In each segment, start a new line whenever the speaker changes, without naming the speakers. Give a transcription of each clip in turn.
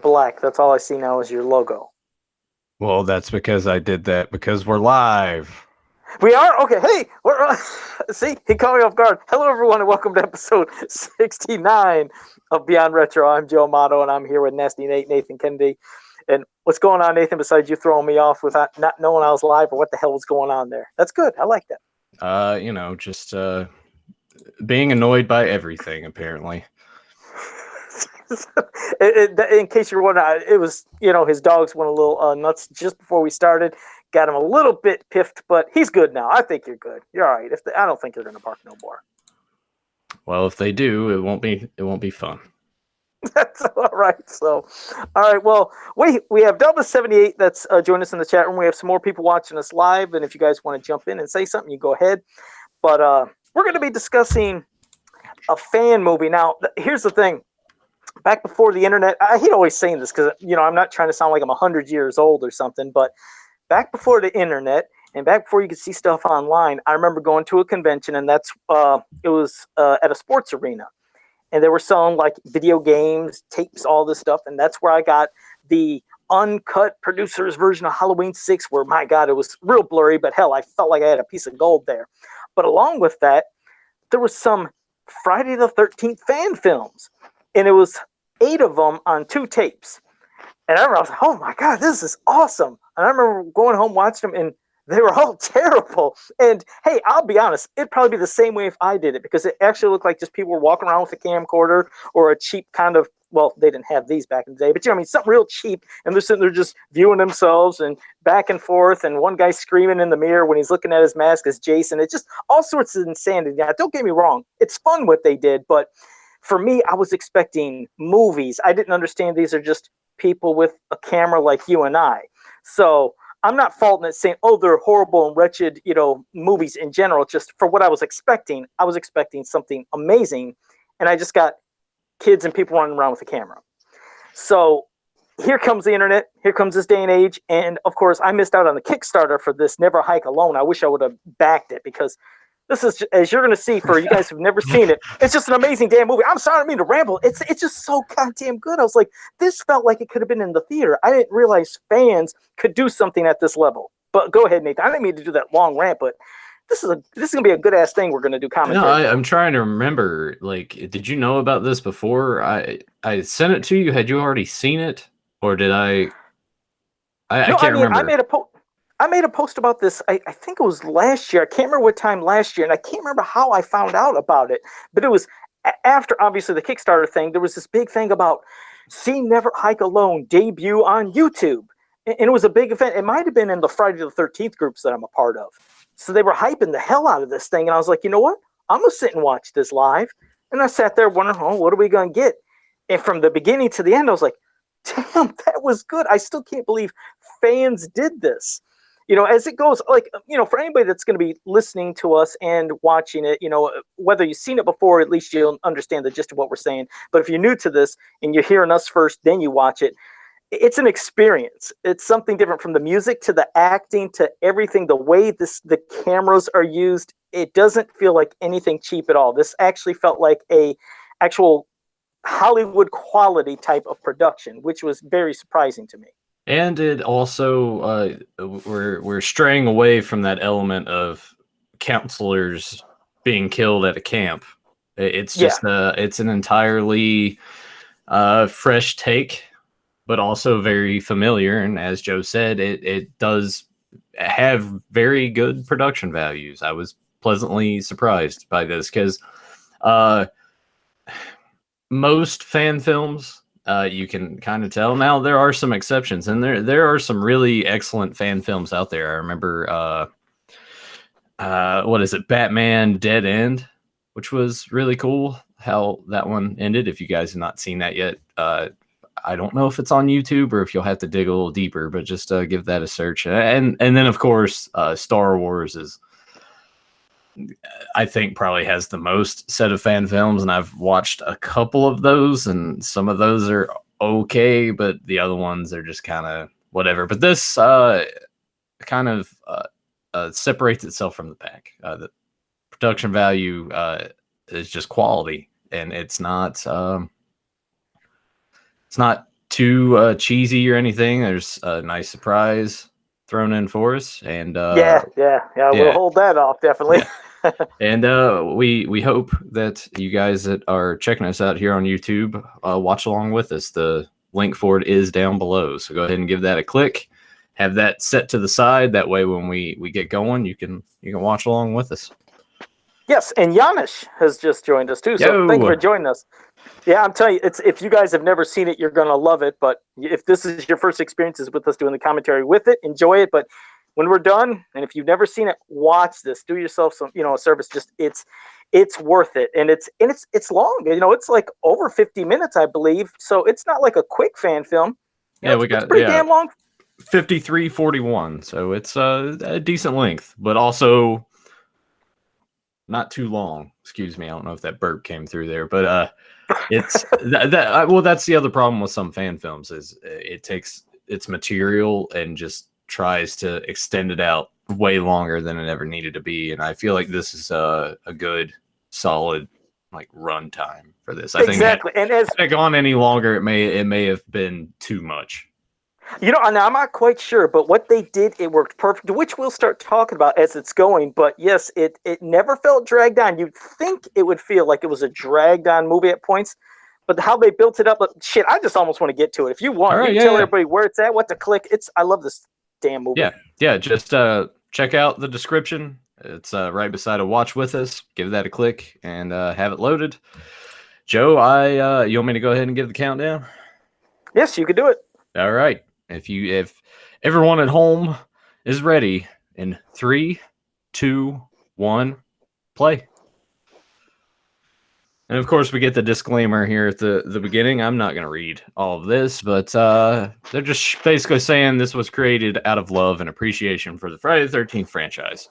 black. That's all I see now is your logo.
Well, that's because I did that because we're live.
We are? Okay, hey, we're see, he caught me off guard. Hello, everyone, and welcome to episode 69 of Beyond Retro. I'm Joe Amato, and I'm here with Nasty Nate, Nathan Kennedy. And what's going on, Nathan, besides you throwing me off with not knowing I was live or what the hell was going on there? That's good. I like that.
Just being annoyed by everything, apparently.
In case you're wondering, it was, his dogs went a little nuts just before we started. Got him a little bit piffed, but he's good now. I think you're good. You're all right. I don't think they're going to bark no more.
Well, if they do, it won't be fun.
That's all right. So, all right. Well, we have Delta78 that's joined us in the chat room. We have some more people watching us live, and if you guys want to jump in and say something, you go ahead. But we're going to be discussing a fan movie. Now, here's the thing. Back before the internet, I hate always saying this because, I'm not trying to sound like I'm 100 years old or something, but back before the internet and back before you could see stuff online, I remember going to a convention, and it was at a sports arena. And they were selling like video games, tapes, all this stuff. And that's where I got the uncut producer's version of Halloween 6, where, my God, it was real blurry, but hell, I felt like I had a piece of gold there. But along with that, there was some Friday the 13th fan films. And it was 8 of them on 2 tapes. And I was like, oh my God, this is awesome. And I remember going home, watching them, and they were all terrible. And hey, I'll be honest, it'd probably be the same way if I did it, because it actually looked like just people were walking around with a camcorder or a cheap kind of, well, they didn't have these back in the day, but something real cheap. And they're sitting there just viewing themselves and back and forth. And one guy screaming in the mirror when he's looking at his mask as Jason. It's just all sorts of insanity. Now, don't get me wrong. It's fun what they did, but for me, I was expecting movies. I didn't understand these are just people with a camera like you and I. So I'm not faulting it saying, oh, they're horrible and wretched, movies in general. Just for what I was expecting something amazing. And I just got kids and people running around with a camera. So here comes the internet. Here comes this day and age. And of course, I missed out on the Kickstarter for this Never Hike Alone. I wish I would have backed it, because this is, as you're going to see, for you guys who've never seen it, it's just an amazing damn movie. I'm sorry, I mean to ramble. It's just so goddamn good. I was like, this felt like it could have been in the theater. I didn't realize fans could do something at this level. But go ahead, Nathan. I didn't mean to do that long rant, but this is going to be a good ass thing we're going to do commentary.
No, I'm trying to remember. Like, did you know about this before? I sent it to you. Had you already seen it, or did I? I can't remember.
I made a post about this, I think it was last year. I can't remember what time last year, and I can't remember how I found out about it. But it was after, obviously, the Kickstarter thing. There was this big thing about See Never Hike Alone debut on YouTube. And it was a big event. It might have been in the Friday the 13th groups that I'm a part of. So they were hyping the hell out of this thing. And I was like, you know what? I'm going to sit and watch this live. And I sat there wondering, oh, what are we going to get? And from the beginning to the end, I was like, damn, that was good. I still can't believe fans did this. As it goes, like, for anybody that's going to be listening to us and watching it, whether you've seen it before, at least you'll understand the gist of what we're saying. But if you're new to this and you're hearing us first, then you watch it, it's an experience. It's something different, from the music to the acting to everything, the way the cameras are used. It doesn't feel like anything cheap at all. This actually felt like a actual Hollywood quality type of production, which was very surprising to me.
And it also, we're straying away from that element of counselors being killed at a camp. It's just it's an entirely fresh take, but also very familiar. And as Joe said, it does have very good production values. I was pleasantly surprised by this, because most fan films, you can kind of tell. Now, there are some exceptions, and there are some really excellent fan films out there. I remember, what is it, Batman Dead End, which was really cool how that one ended. If you guys have not seen that yet, I don't know if it's on YouTube or if you'll have to dig a little deeper, but just give that a search. And then, of course, Star Wars is, I think, probably has the most set of fan films, and I've watched a couple of those, and some of those are okay, but the other ones are just kind of whatever. But this kind of separates itself from the pack. The production value is just quality, and it's not too cheesy or anything. There's a nice surprise thrown in for us, and
Yeah. We'll
yeah.
hold that off definitely.
Yeah. And we hope that you guys that are checking us out here on YouTube watch along with us. The link for it is down below, so go ahead and give that a click. Have that set to the side. That way, when we get going, you can watch along with us.
Yes, and Janish has just joined us too. So thank you for joining us. Yeah, I'm telling you, it's if you guys have never seen it, you're gonna love it. But if this is your first experiences with us doing the commentary with it, enjoy it. But when we're done, and if you've never seen it, watch this. Do yourself some, a service. Just it's worth it, and it's long. It's like over 50 minutes, I believe. So it's not like a quick fan film.
We got
pretty damn long.
53:41, so it's a decent length, but also not too long. Excuse me, I don't know if that burp came through there, but it's that's the other problem with some fan films is it takes its material and just tries to extend it out way longer than it ever needed to be, and I feel like this is a good solid like run time for this. I think and as it gone any longer, it may have been too much.
And I'm not quite sure, but what they did, it worked perfect, which we'll start talking about as it's going. But yes, it never felt dragged on. You'd think it would feel like it was a dragged on movie at points, but how they built it up, shit, I just almost want to get to it. If you want, you tell everybody where it's at, what to click. I love this damn movie.
Yeah, just check out the description. It's right beside a watch with us. Give that a click and have it loaded. Joe, you want me to go ahead and give the countdown?
Yes, you can do it.
All right. If everyone at home is ready, in 3, 2, 1, play. And of course, we get the disclaimer here at the beginning. I'm not going to read all of this, but they're just basically saying this was created out of love and appreciation for the Friday the 13th franchise.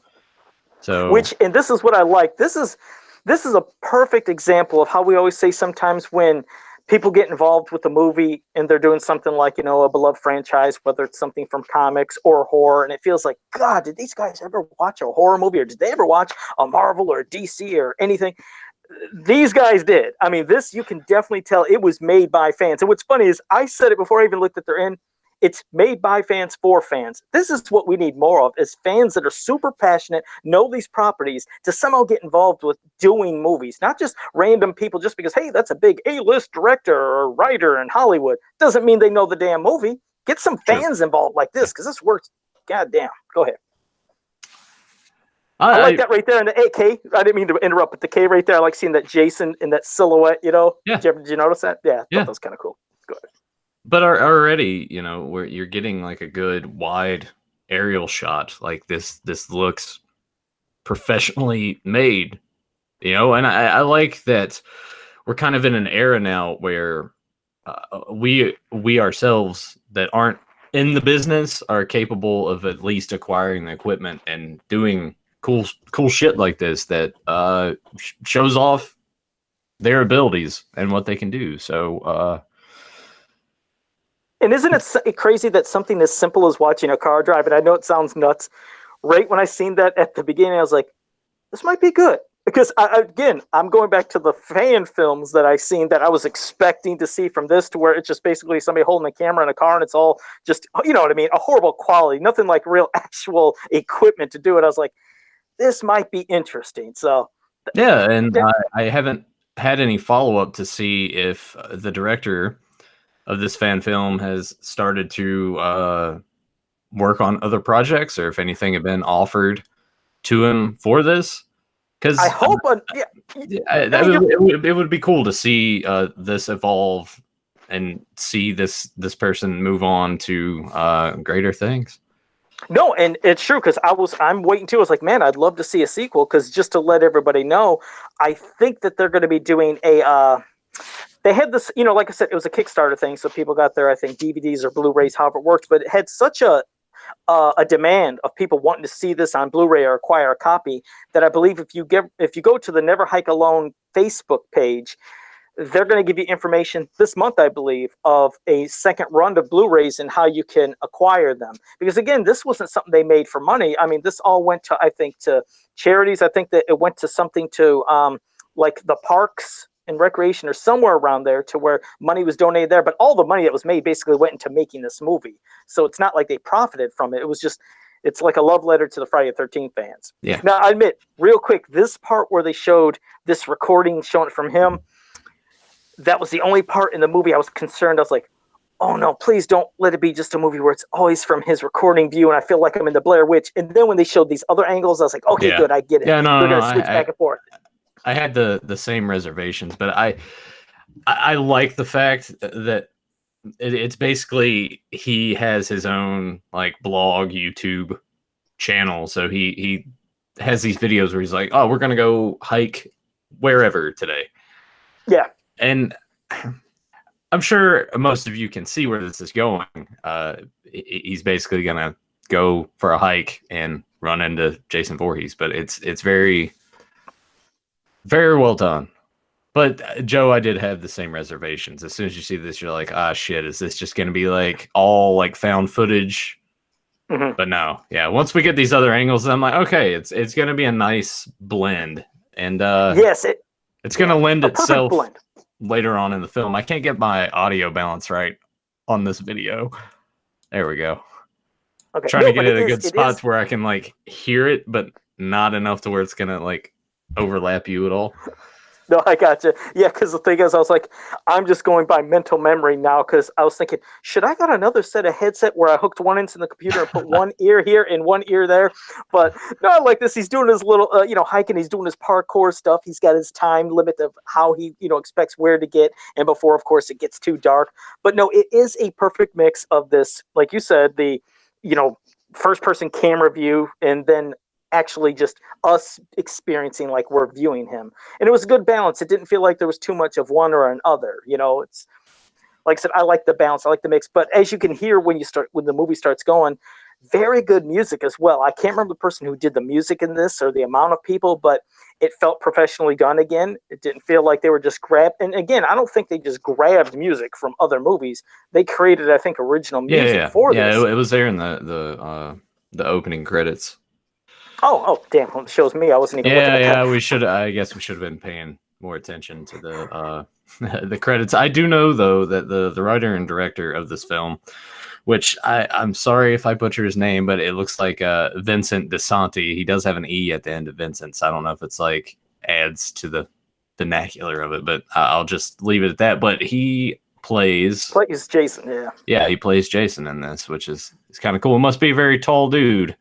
So,
and this is what I like. This is a perfect example of how we always say sometimes when people get involved with a movie and they're doing something like, a beloved franchise, whether it's something from comics or horror, and it feels like, God, did these guys ever watch a horror movie, or did they ever watch a Marvel or a DC or anything? These guys did. I mean, this, you can definitely tell it was made by fans. And what's funny is I said it before I even looked at their end. It's made by fans for fans. This is what we need more of, is fans that are super passionate, know these properties, to somehow get involved with doing movies. Not just random people just because, hey, that's a big A-list director or writer in Hollywood. Doesn't mean they know the damn movie. Get some fans involved like this, because this works. God damn. Go ahead. I like that right there in the AK. I didn't mean to interrupt, but the K right there, I like seeing that Jason in that silhouette,
Yeah.
Did you notice that? Yeah, I thought that was kind of cool. Go ahead.
But already, where you're getting like a good wide aerial shot, like this looks professionally made, and I like that we're kind of in an era now where we ourselves that aren't in the business are capable of at least acquiring the equipment and doing cool shit like this that shows off their abilities and what they can do. So,
and isn't it crazy that something as simple as watching a car drive, and I know it sounds nuts, right when I seen that at the beginning, I was like, this might be good. Because, I'm going back to the fan films that I seen that I was expecting to see from this, to where it's just basically somebody holding a camera in a car and it's all just, you know what I mean, a horrible quality, nothing like real actual equipment to do it. I was like, this might be interesting. So,
yeah, and I haven't had any follow-up to see if the director of this fan film has started to work on other projects, or if anything had been offered to him for this. Because
I hope,
it would be cool to see this evolve and see this person move on to greater things.
No, and it's true, because I'm waiting too. I was like, man, I'd love to see a sequel, because just to let everybody know, I think that they're going to be doing they had this, like I said, it was a Kickstarter thing, so people got their, I think, DVDs or Blu-rays, however it worked, but it had such a demand of people wanting to see this on Blu-ray or acquire a copy that I believe if you go to the Never Hike Alone Facebook page, they're going to give you information this month, I believe, of a second run of Blu-rays and how you can acquire them. Because again, this wasn't something they made for money. I mean, this all went to, I think, to charities. I think that it went to something to like the parks and Recreation or somewhere around there to where money was donated there, but all the money that was made basically went into making this movie. So it's not like they profited from it. It was just, it's like a love letter to the Friday the 13th fans.
Yeah.
Now, I admit, real quick, this part where they showed this recording showing it from him, that was the only part in the movie I was concerned. I was like, oh no, please don't let it be just a movie where it's always from his recording view and I feel like I'm in the Blair Witch. And then when they showed these other angles, I was like, okay, good, I get it.
Yeah, no,
We're going to switch back and forth.
I had the same reservations, but I like the fact that it's basically he has his own like blog, YouTube channel. So he has these videos where he's like, oh, we're going to go hike wherever today.
Yeah.
And I'm sure most of you can see where this is going. He's basically going to go for a hike and run into Jason Voorhees, but it's very, very well done. But Joe, I did have the same reservations. As soon as you see this, you're like, ah, shit, is this just going to be like all like found footage?
Mm-hmm.
But no, yeah. Once we get these other angles, I'm like, okay, it's going to be a nice blend, and
yes,
it's going to lend itself
blend
later on in the film. I can't get my audio balance right on this video. There we go.
Okay.
Trying to get it at good spots where I can like hear it, but not enough to where it's gonna like overlap you at all.
No, I gotcha. Yeah, because the thing is, I was like, I'm just going by mental memory now because I was thinking, should I got another set of headset where I hooked one into the computer and put one ear here and one ear there? But not like this. He's doing his little, hiking. He's doing his parkour stuff. He's got his time limit of how he, expects where to get. And before, of course, it gets too dark. But no, it is a perfect mix of this, like you said, the, first person camera view and then actually just us experiencing like we're viewing him. And it was a good balance. It didn't feel like there was too much of one or another. It's like I said, I like the balance. I like the mix. But as you can hear when the movie starts going, very good music as well. I can't remember the person who did the music in this or the amount of people, but it felt professionally done again. It didn't feel like they were just grabbed. And again, I don't think they just grabbed music from other movies. They created, I think, original music for this.
Yeah, it was there in the opening credits.
Oh, damn! Well, it shows me. I wasn't even looking at that.
We should. I guess we should have been paying more attention to the the credits. I do know though that the writer and director of this film, which I'm sorry if I butcher his name, but it looks like Vincent DiSanti. He does have an E at the end of Vincent, so I don't know if it's like adds to the vernacular of it, but I'll just leave it at that. But he plays
Jason. Yeah.
Yeah, he plays Jason in this, which is kind of cool. It must be a very tall dude.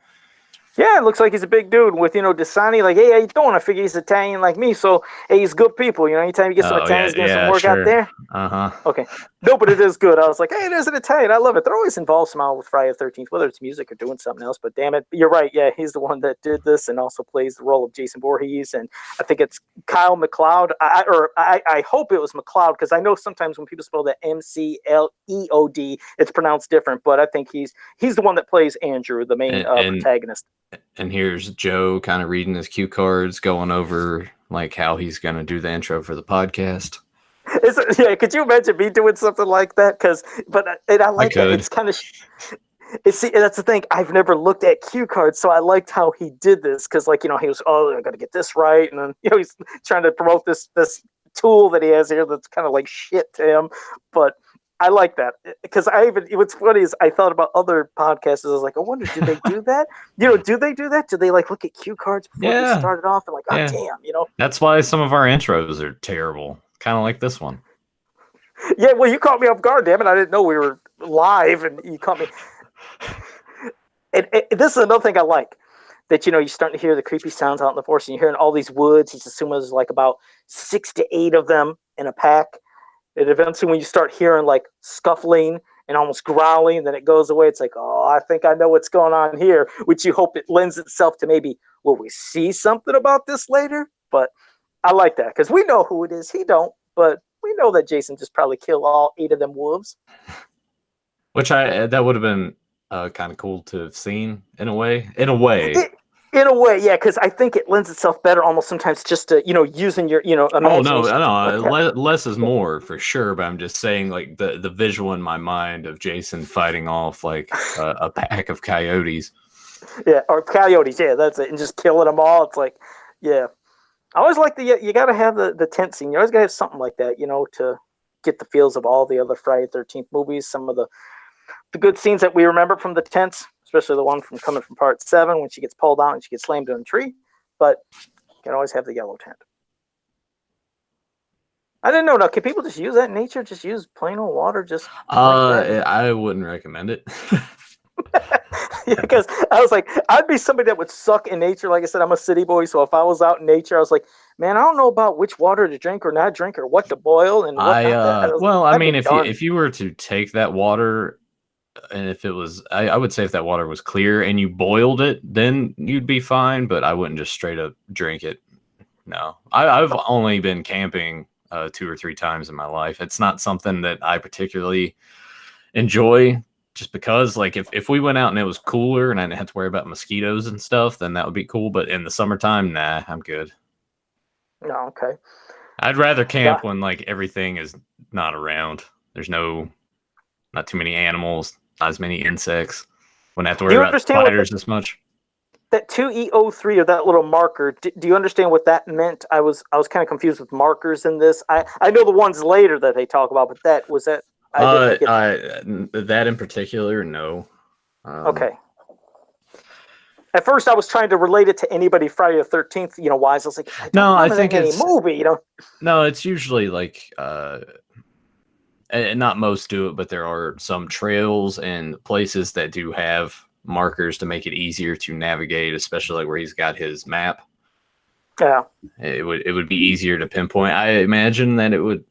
Yeah, it looks like he's a big dude with, DiSanti, like, hey, how you doing? I figure he's Italian like me, so, hey, he's good people. Anytime you get some Italians getting some work out there.
Uh-huh.
Okay. No, but it is good. I was like, hey, there's an Italian. I love it. They're always involved somehow with Friday the 13th, whether it's music or doing something else. But damn it, you're right. Yeah, he's the one that did this and also plays the role of Jason Voorhees. And I think it's Kyle MacLeod. I hope it was MacLeod because I know sometimes when people spell that McLeod, it's pronounced different. But I think he's the one that plays Andrew, the main protagonist.
And here's Joe kind of reading his cue cards, going over like how he's going to do the intro for the podcast.
Could you imagine me doing something like that? I like that. It's kind of. See, that's the thing. I've never looked at cue cards, so I liked how he did this because, he was, I got to get this right, and then he's trying to promote this tool that he has here that's kind of like shit to him, but. I like that because what's funny is I thought about other podcasts. I was like, I wonder, do they do that? Do they do that? Do they like look at cue cards before they started off and like, oh, damn,
That's why some of our intros are terrible. Kind of like this one.
Yeah, well, you caught me off guard, damn it. I didn't know we were live and you caught me. And this is another thing I like that, you're starting to hear the creepy sounds out in the forest and you're hearing all these woods. He's assuming there's like about 6 to 8 of them in a pack. And eventually when you start hearing like scuffling and almost growling, and then it goes away. It's like, oh, I think I know what's going on here, which you hope it lends itself to maybe, will we see something about this later? But I like that because we know who it is. He don't, but we know that Jason just probably killed all 8 of them wolves.
Which that would have been kind of cool to have seen in a way.
In a way, yeah, because I think it lends itself better almost sometimes just to, using your, imagination.
Oh, no, less is more for sure, but I'm just saying like the visual in my mind of Jason fighting off like a pack of coyotes.
Yeah, or coyotes, yeah, that's it, and just killing them all. It's like, yeah. I always like you got to have the tent scene. You always got to have something like that, to get the feels of all the other Friday the 13th movies. Some of the good scenes that we remember from the tents, especially the one from coming from part 7 when she gets pulled out and she gets slammed in a tree. But you can always have the yellow tent. I didn't know. Now, can people just use that in nature? Just use plain old water? Just like
I wouldn't recommend it.
because I was like, I'd be somebody that would suck in nature. Like I said, I'm a city boy, so if I was out in nature, I was like, man, I don't know about which water to drink or not drink or what to boil and what not.
Well, I mean, if you were to take that water, and if it was, I would say if that water was clear and you boiled it, then you'd be fine. But I wouldn't just straight up drink it. No, I've only been camping 2 or 3 times in my life. It's not something that I particularly enjoy. Just because, like, if we went out and it was cooler and I didn't have to worry about mosquitoes and stuff, then that would be cool. But in the summertime, nah, I'm good.
No, okay.
I'd rather camp when like everything is not around. There's not too many animals, not as many insects. Wouldn't have to worry about spiders as much.
That 2E03 or that little marker, do you understand what that meant? I was kind of confused with markers in this. I know the ones later that they talk about, but was that.
That in particular, no.
Okay. At first, I was trying to relate it to anybody Friday the 13th, wise. I was like,
I think
it's any movie,
No, it's usually like, not most do it, but there are some trails and places that do have markers to make it easier to navigate, especially like where he's got his map.
Yeah.
It would be easier to pinpoint. I imagine that it would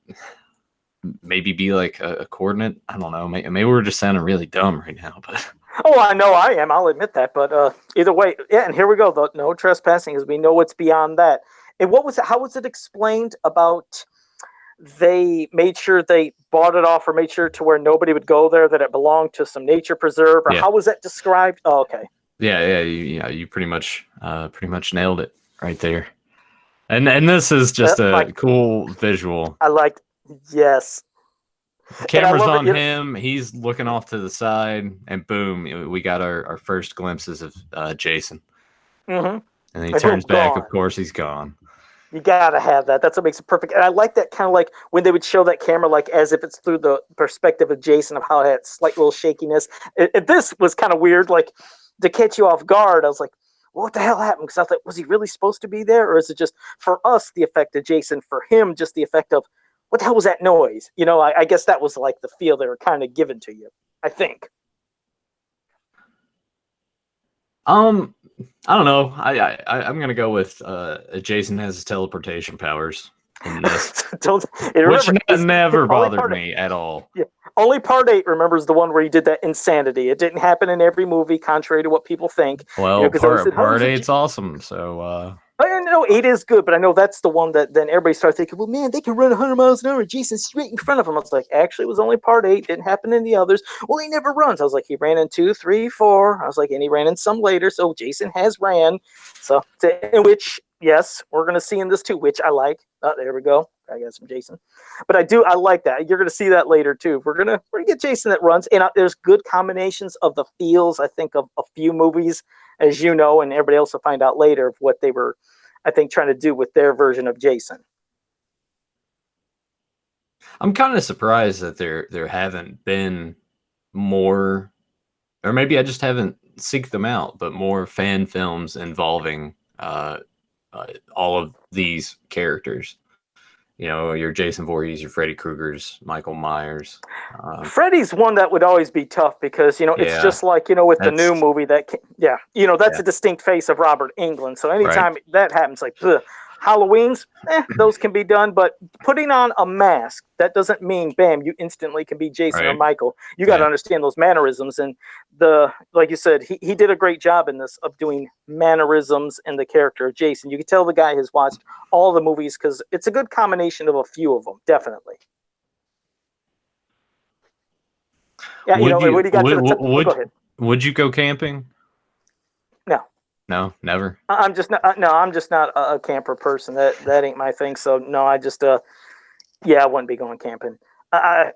maybe be like a coordinate. I don't know. Maybe we're just sounding really dumb right now, but.
Oh, I know I am. I'll admit that. But either way, yeah. And here we go. No trespassing, as we know what's beyond that. And how was it explained about? They made sure they bought it off or made sure to where nobody would go there, that it belonged to some nature preserve, or how was that described? Oh, okay.
Yeah. You pretty much nailed it right there. And this is just a cool visual.
I liked. Yes.
Camera's on him. He's looking off to the side, and boom, we got our first glimpses of Jason.
Mm-hmm.
And he turns back. Of course, he's gone.
You gotta have that. That's what makes it perfect. And I like that kind of like when they would show that camera, like as if it's through the perspective of Jason, of how it had slight little shakiness. This was kind of weird, like to catch you off guard. I was like, well, what the hell happened? Because I thought, was he really supposed to be there, or is it just for us the effect of Jason? For him, just the effect of, what the hell was that noise? I guess that was like the feel they were kind of giving to you, I think.
I don't know. I'm gonna go with Jason has his teleportation powers in this, which never bothered me at all.
Yeah, only part 8 remembers the one where he did that insanity. It didn't happen in every movie, contrary to what people think.
Well, part 8's awesome. So.
I know 8 is good, but I know that's the one that then everybody started thinking, well, man, they can run 100 miles an hour. Jason's straight in front of him. I was like, actually, it was only part 8. Didn't happen in the others. Well, he never runs. I was like, he ran in 2, 3, 4. I was like, and he ran in some later. So Jason has ran. So, in which, yes, we're going to see in this too, which I like. Oh, there we go. I got some Jason. But I like that. You're going to see that later too. We're gonna get Jason that runs. And there's good combinations of the feels, I think, of a few movies, as you know, and everybody else will find out later of what they were, I think, trying to do with their version of Jason.
I'm kind of surprised that there haven't been more, or maybe I just haven't seeked them out, but more fan films involving all of these characters. Your Jason Voorhees, your Freddy Kruegers, Michael Myers.
Freddy's one that would always be tough because, it's just like, with the new movie that's a distinct face of Robert Englund. So anytime that happens, like, Halloween's, those can be done. But putting on a mask, that doesn't mean, bam, you instantly can be Jason or Michael. You got to understand those mannerisms. And like you said, he did a great job in this of doing mannerisms and the character of Jason. You can tell the guy has watched all the movies because it's a good combination of a few of them, definitely. Yeah, go ahead.
Would you go camping?
No,
never.
I'm just not a camper person. That ain't my thing. So no, I just I wouldn't be going camping. I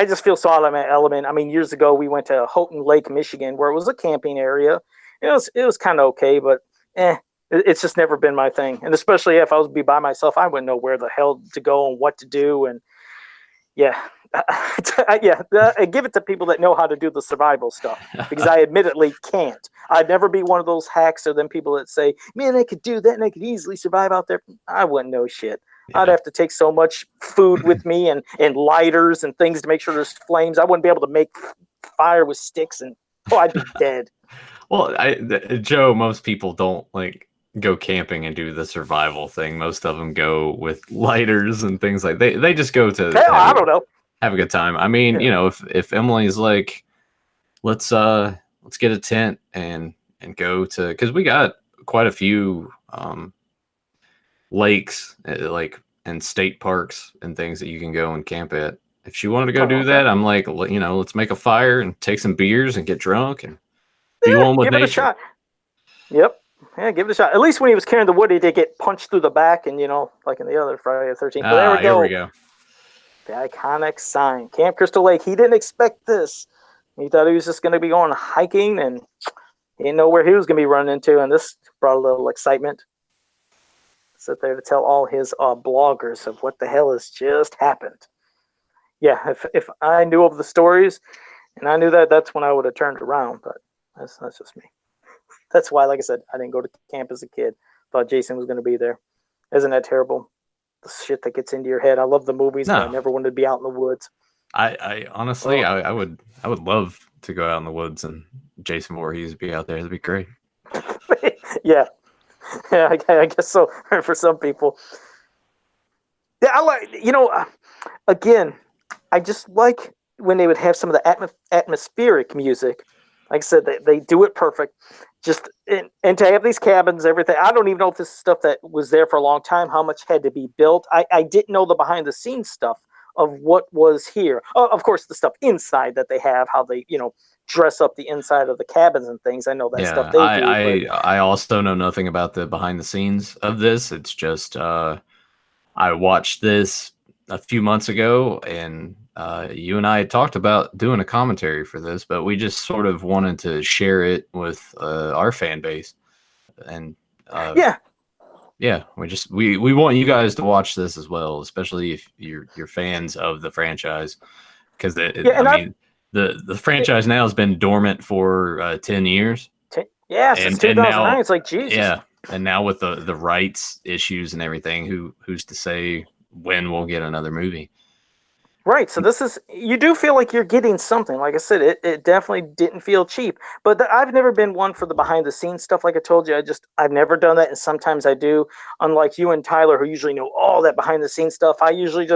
just feel so out of my element. I mean, years ago we went to Houghton Lake, Michigan, where it was a camping area. It was kind of okay, but It's just never been my thing. And especially if I was to be by myself, I wouldn't know where the hell to go and what to do. And yeah, yeah, give it to people that know how to do the survival stuff, because I admittedly can't. I'd never be one of those hacks or them people that say, man, they could do that and they could easily survive out there. I wouldn't know shit.
Yeah.
I'd have to take so much food with me and lighters and things to make sure there's flames. I wouldn't be able to make fire with sticks, and I'd be dead.
Well, Joe, most people don't like go camping and do the survival thing. Most of them go with lighters and things like they just go to
I don't know.
Have a good time. I mean,
Yeah.
if Emily's like, let's get a tent and go to, because we got quite a few lakes like and state parks and things that you can go and camp at. If she wanted to go do that, I'm like, let's make a fire and take some beers and get drunk and be one with
give it a
nature.
shot. Yep. Yeah, give it a shot. At least when he was carrying the wood, he did get punched through the back, and like in the other Friday the 13th. But there we go.
Here we go.
The iconic sign, Camp Crystal Lake. He didn't expect this. He thought he was just going to be going hiking, and he didn't know where he was going to be running into. And this brought a little excitement. Sit there to tell all his bloggers of what the hell has just happened. Yeah, if I knew of the stories, and I knew that's when I would have turned around. But that's just me. That's why, like I said, I didn't go to camp as a kid. Thought Jason was going to be there. Isn't that terrible? The shit that gets into your head. I love the movies, but I never wanted to be out in the woods.
I honestly, I would love to go out in the woods and Jason Voorhees be out there. That'd be great.
Yeah, I guess so. For some people, yeah, I like. Again, I just like when they would have some of the atmospheric music. Like I said, they do it perfect. Just and to have these cabins, everything. I don't even know if this is stuff that was there for a long time. How much had to be built? I didn't know the behind the scenes stuff of what was here. Oh, of course, the stuff inside that they have, how they dress up the inside of the cabins and things. I know that stuff they do.
I also know nothing about the behind the scenes of this. It's just I watched this a few months ago, and you and I had talked about doing a commentary for this, but we just sort of wanted to share it with our fan base, and we want you guys to watch this as well, especially if you're fans of the franchise, because the franchise now has been dormant for 10 years.
Since 2009. It's like Jesus.
Yeah, and now with the rights issues and everything, who's to say when we'll get another movie?
Right, so you do feel like you're getting something. Like I said, it definitely didn't feel cheap. But I've never been one for the behind-the-scenes stuff. Like I told you, I've never done that, and sometimes I do. Unlike you and Tyler, who usually know all that behind-the-scenes stuff, I usually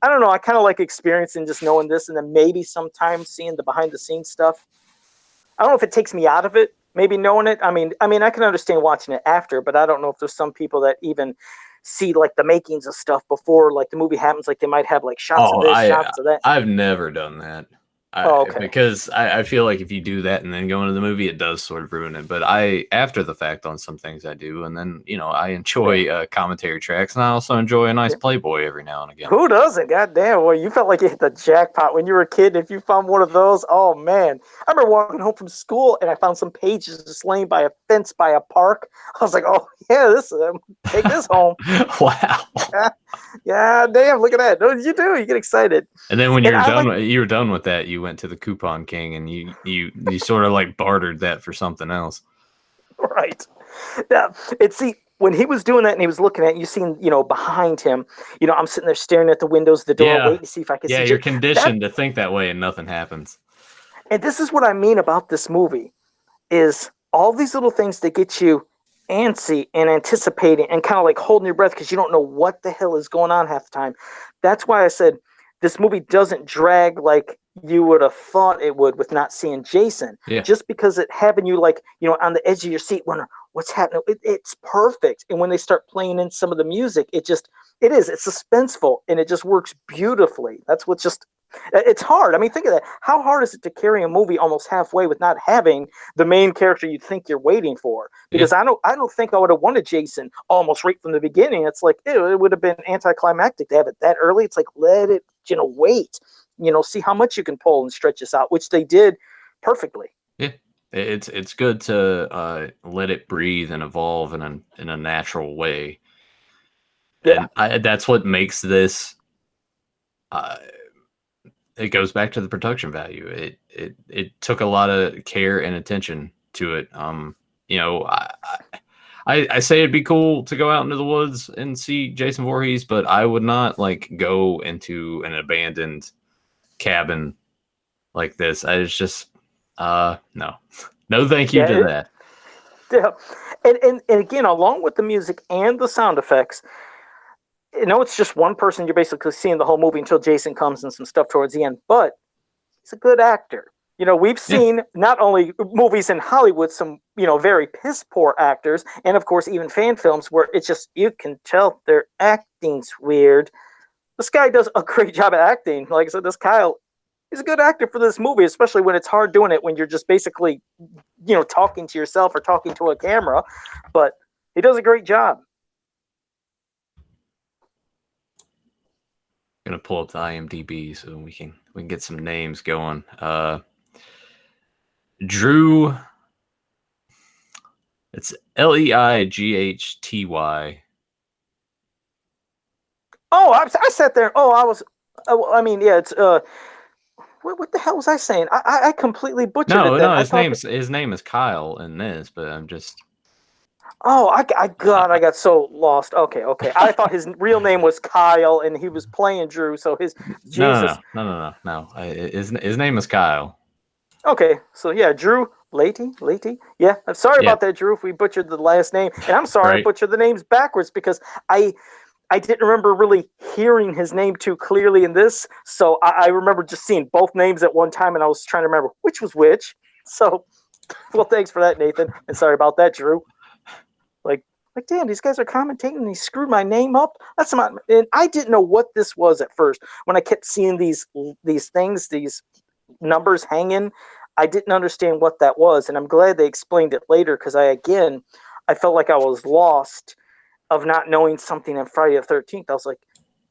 I don't know, I kind of like experiencing just knowing this, and then maybe sometimes seeing the behind-the-scenes stuff. I don't know if it takes me out of it, maybe knowing it. I mean, I can understand watching it after, but I don't know if there's some people that even see like the makings of stuff before like the movie happens, like they might have like shots of this, shots of that.
I've never done that. Because I feel like if you do that and then go into the movie, it does sort of ruin it. But after the fact, on some things I do, and then I enjoy commentary tracks, and I also enjoy a nice Playboy every now and again.
Who doesn't? Goddamn! Well, you felt like you hit the jackpot when you were a kid. If you found one of those, oh man! I remember walking home from school and I found some pages just laying by a fence by a park. I was like, oh yeah, take this home.
Wow!
Yeah, damn! Look at that! What did you do? You get excited.
And then when you were done with that, you went to the Coupon King and you sort of like bartered that for something else.
Right. Yeah. When he was doing that and he was looking at you, seen, behind him, I'm sitting there staring at the windows of the door, waiting to see if I can see.
Yeah, you're conditioned to think that way and nothing happens.
And this is what I mean about this movie, is all these little things that get you antsy and anticipating and kind of like holding your breath because you don't know what the hell is going on half the time. That's why I said this movie doesn't drag like you would have thought it would with not seeing Jason.
Yeah.
Just because it having you like, on the edge of your seat wondering what's happening. It's perfect. And when they start playing in some of the music, it's suspenseful and it just works beautifully. That's what's it's hard. I mean, think of that. How hard is it to carry a movie almost halfway with not having the main character you think you're waiting for? Because I don't think I would have wanted Jason almost right from the beginning. It's like, it would have been anticlimactic to have it that early. It's like, let it, wait, see how much you can pull and stretch this out, which they did perfectly.
Yeah. It's good to let it breathe and evolve in a natural way,
Yeah,
and that's what makes this. Uh, it goes back to the production value. It took a lot of care and attention to it. You know, I say it'd be cool to go out into the woods and see Jason Voorhees, but I would not like go into an abandoned cabin like this. I was just no. No thank you
yeah,
to that.
yeah. And again, along with the music and the sound effects, it's just one person. You're basically seeing the whole movie until Jason comes and some stuff towards the end. But he's a good actor. We've
Yeah.
seen not only movies in Hollywood, some, very piss poor actors, and of course, even fan films where it's just, you can tell their acting's weird. This guy does a great job at acting. Like I said, this Kyle, he's a good actor for this movie, especially when it's hard doing it when you're just basically, talking to yourself or talking to a camera. But he does a great job.
Gonna pull up the IMDb so we can get some names going. Drew, it's Leighty.
Oh, I sat there. Oh, I was. I mean, yeah, it's what the hell was I saying? I completely butchered it.
No,
Then
no,
I thought
his name is Kyle in this, but I'm just
oh, God, I
uh,
got so lost. Okay, okay. I thought his real name was Kyle, and he was playing Drew. So his Jesus.
no. His name is Kyle.
Okay, so yeah, Drew Leighty. Yeah, I'm sorry
Yeah,
about that, Drew. If we butchered the last name, and I'm sorry I
right.
butchered the names backwards because I didn't remember really hearing his name too clearly in this. So I remember just seeing both names at one time, and I was trying to remember which was which. So, well, thanks for that, Nathan, and sorry about that, Drew. Like, damn, these guys are commentating and he screwed my name up. That's not, and I didn't know what this was at first when I kept seeing these things, these numbers hanging. I didn't understand what that was, and I'm glad they explained it later because I felt like I was lost of not knowing something on Friday the 13th. I was like,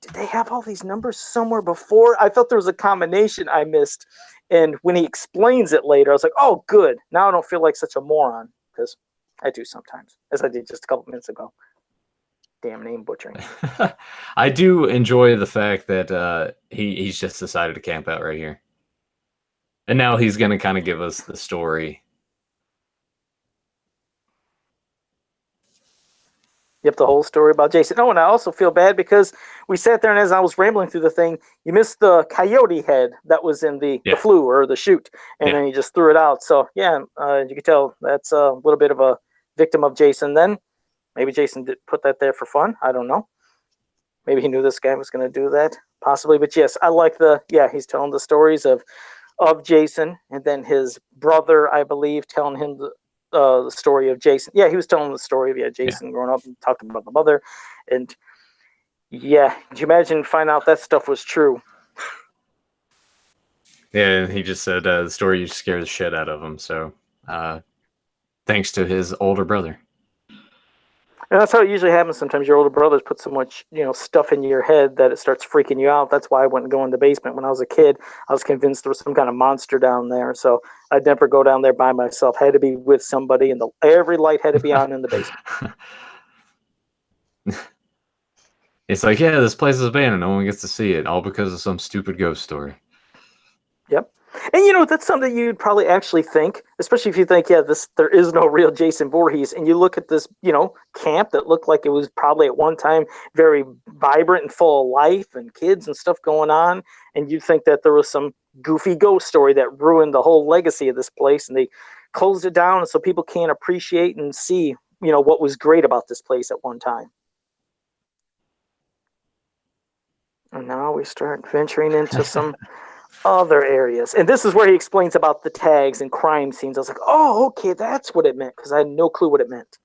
did they have all these numbers somewhere before? I felt there was a combination I missed, and when he explains it later, I was like, oh, good. Now I don't feel like such a moron because I do sometimes, as I did just a couple minutes ago. Damn name butchering.
I do enjoy the fact that he's just decided to camp out right here, and now he's gonna kind of give us the story.
Yep, the whole story about Jason. Oh, and I also feel bad because we sat there and as I was rambling through the thing, you missed the coyote head that was in the
Yeah,
flue or the chute, and
yeah.
then he just threw it out. So yeah, you can tell that's a little bit of a victim of Jason. Then maybe Jason did put that there for fun. I don't know. Maybe he knew this guy was going to do that, possibly. But yes, I like he's telling the stories of Jason, and then his brother, I believe, telling him the story of Jason. Yeah, he was telling the story of Jason growing up and talking about the mother, and yeah, could you imagine finding out that stuff was true?
Yeah, and he just said the story used to scare the shit out of him. So, thanks to his older brother.
And that's how it usually happens. Sometimes your older brothers put so much, stuff in your head that it starts freaking you out. That's why I wouldn't go in the basement. When I was a kid, I was convinced there was some kind of monster down there. So I'd never go down there by myself. Had to be with somebody, and every light had to be on in the basement.
It's like, yeah, this place is abandoned. No one gets to see it, all because of some stupid ghost story.
Yep. And that's something you'd probably actually think, especially if you think, there is no real Jason Voorhees, and you look at this, camp that looked like it was probably at one time very vibrant and full of life and kids and stuff going on, and you think that there was some goofy ghost story that ruined the whole legacy of this place, and they closed it down so people can't appreciate and see, what was great about this place at one time. And now we start venturing into some other areas. And this is where he explains about the tags and crime scenes. I was like, oh, okay, that's what it meant, because I had no clue what it meant.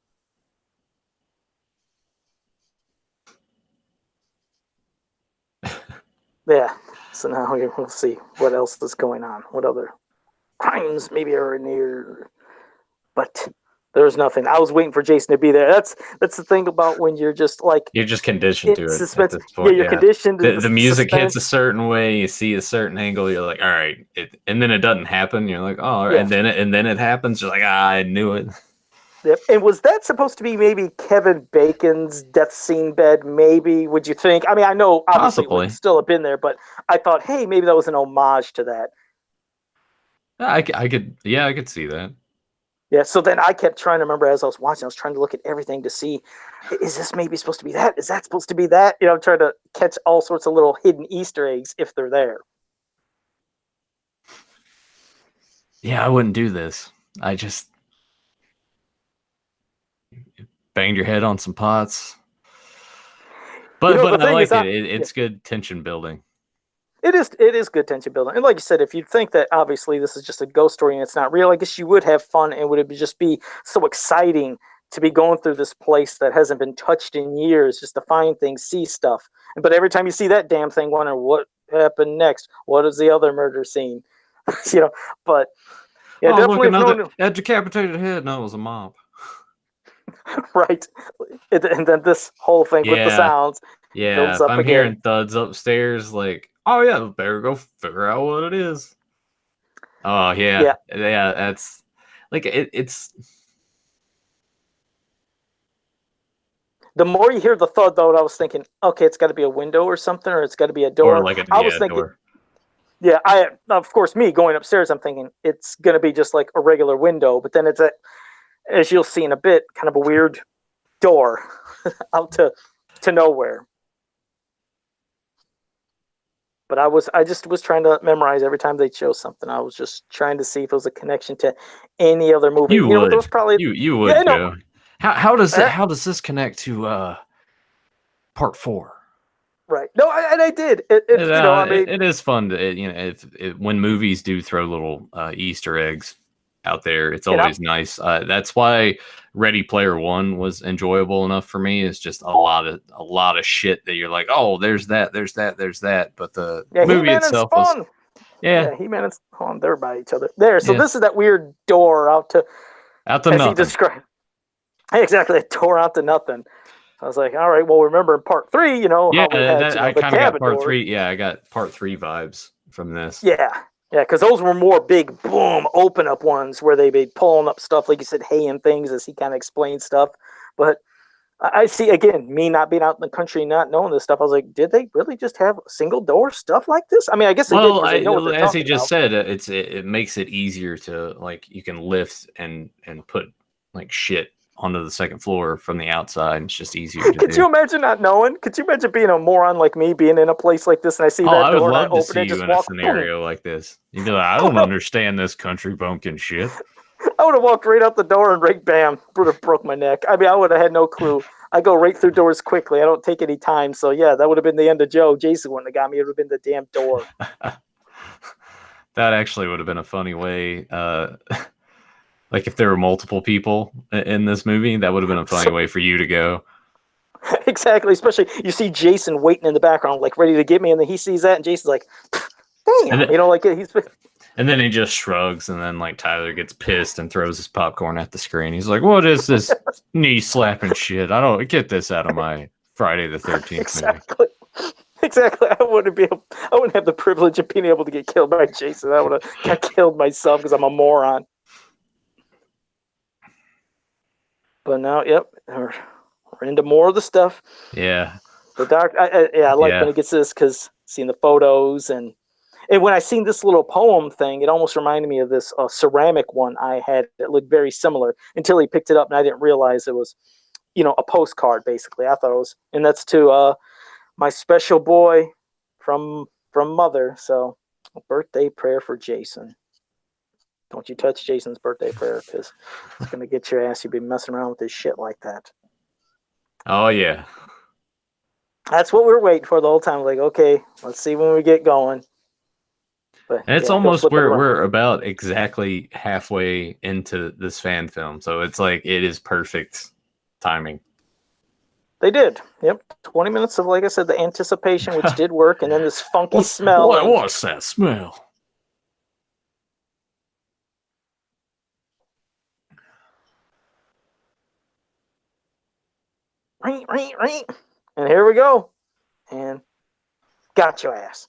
Yeah. So now we'll see what else is going on. What other crimes maybe are near. But There was nothing. I was waiting for Jason to be there. That's the thing about when you're just like
You're just conditioned
in
to it at
suspense.
this
Yeah,
point.
you're
Yeah.
conditioned to
The music hits
suspense.
a certain way, you see a certain angle, you're like, all right, and then it doesn't happen. You're like, oh,
Yeah.
and then it happens. You're like, I knew it.
Yep. And was that supposed to be maybe Kevin Bacon's death scene bed? Maybe, would you think? I mean, I know obviously it would
Possibly.
still have been there, but I thought, hey, maybe that was an homage to that.
I could see that.
Yeah. So then I kept trying to remember as I was watching, I was trying to look at everything to see, is this maybe supposed to be that? Is that supposed to be that? You know, I'm trying to catch all sorts of little hidden Easter eggs if they're there.
Yeah, I wouldn't do this. I just banged your head on some pots. But
You know, the
I
thing
like
is,
it's good tension building.
it is good tension building. And like you said, if you think that obviously this is just a ghost story and it's not real, I guess you would have fun and would it just be so exciting to be going through this place that hasn't been touched in years, just to find things, see stuff. But every time you see that damn thing, wonder what happened next. What is the other murder scene? You know, but yeah,
Oh, look,
definitely
another a decapitated head. No, it was a mop.
right. And then this whole thing with the
Yeah,
sounds
yeah.
builds
If
up
I'm
again.
hearing thuds upstairs, like, oh yeah, better go figure out what it is. Oh
Yeah.
yeah. That's like it's.
The more you hear the thud, though, I was thinking, okay, it's got to be a window or something, or it's got to be a
Or
door.
like
I was thinking,
door.
yeah, I of course me going upstairs, I'm thinking it's gonna be just like a regular window, but then it's as you'll see in a bit, kind of a weird door out to nowhere. But I just was trying to memorize every time they show something. I was just trying to see if it was a connection to any other movie.
You
You know, there
would.
was probably
You
yeah,
would,
I know.
Joe. How does this connect to part 4?
Right. No, and I did. It's you know, I mean,
It is fun to if when movies do throw little Easter eggs out there, it's
and I,
always nice. That's why Ready Player One was enjoyable enough for me. It's just a lot of shit that you're like, oh, there's that, there's that, there's that. But the
yeah,
movie
He-Man and
itself was
Spawn.
yeah
Yeah, He-Man and Spawn, they're by each other. There. So
yeah
this is that weird door out to,
out to
as he
nothing.
described. Exactly, it tore out to nothing. I was like, all right, well, remember in part 3, you know,
Yeah,
how we had,
that,
you know,
I
the
kind of got
cabin
part
door.
3. Yeah, I got part 3 vibes from this.
Yeah, because those were more big, boom, open up ones where they'd be pulling up stuff, like you said, hay and things as he kind of explained stuff. But I see, again, me not being out in the country, not knowing this stuff, I was like, did they really just have single door stuff like this? I mean, I guess they did
Well,
because they know what they're
as he
talking
just
about.
said, it makes it easier to like you can lift and put like shit onto the second floor from the outside. It's just easier to
Could
do.
you imagine not knowing? Could you imagine being a moron like me, being in a place like this, and I see
Oh,
that
I would
door and I
love to
open
see
it, and
you
just
in a
walk, boom.
scenario like this. You'd be like, I
I would
don't
have
understand this country bumpkin shit.
walked right out the door and right bam, would have broke my neck. I mean, I would have had no clue. I go right through doors quickly. I don't take any time. So yeah, that would have been the end of Joe. Jason wouldn't have got me. It would have been the damn door.
That actually would have been a funny way. Like if there were multiple people in this movie, that would have been a funny way for you to go.
Exactly. Especially you see Jason waiting in the background, like ready to get me, and then he sees that, and Jason's like,
And
"Damn,"
then,
you know, like he's.
and then he just shrugs, and then like Tyler gets pissed and throws his popcorn at the screen. He's like, "What is this knee slapping shit? I don't get this out of my Friday the 13th movie."
Exactly. Exactly. I wouldn't have the privilege of being able to get killed by Jason. I would have got killed myself because I'm a moron. But now, yep, we're into more of the stuff.
Yeah,
The dark. I like when it gets this because seeing the photos and when I seen this little poem thing, it almost reminded me of this ceramic one I had that looked very similar until he picked it up and I didn't realize it was, you know, a postcard basically. I thought it was, and that's to my special boy from mother. So, a birthday prayer for Jason. Don't you touch Jason's birthday prayer because it's gonna get your ass. You've been messing around with this shit like that.
Oh yeah.
That's what we're waiting for the whole time. Like, okay, let's see when we get going. But
And it's
yeah,
almost we're about exactly halfway into this fan film, so it's like it is perfect timing.
They did. Yep. 20 minutes of, like I said, the anticipation, which did work, and then this funky smell.
What's that smell?
ring, ring, ring. And here we go. And got your ass.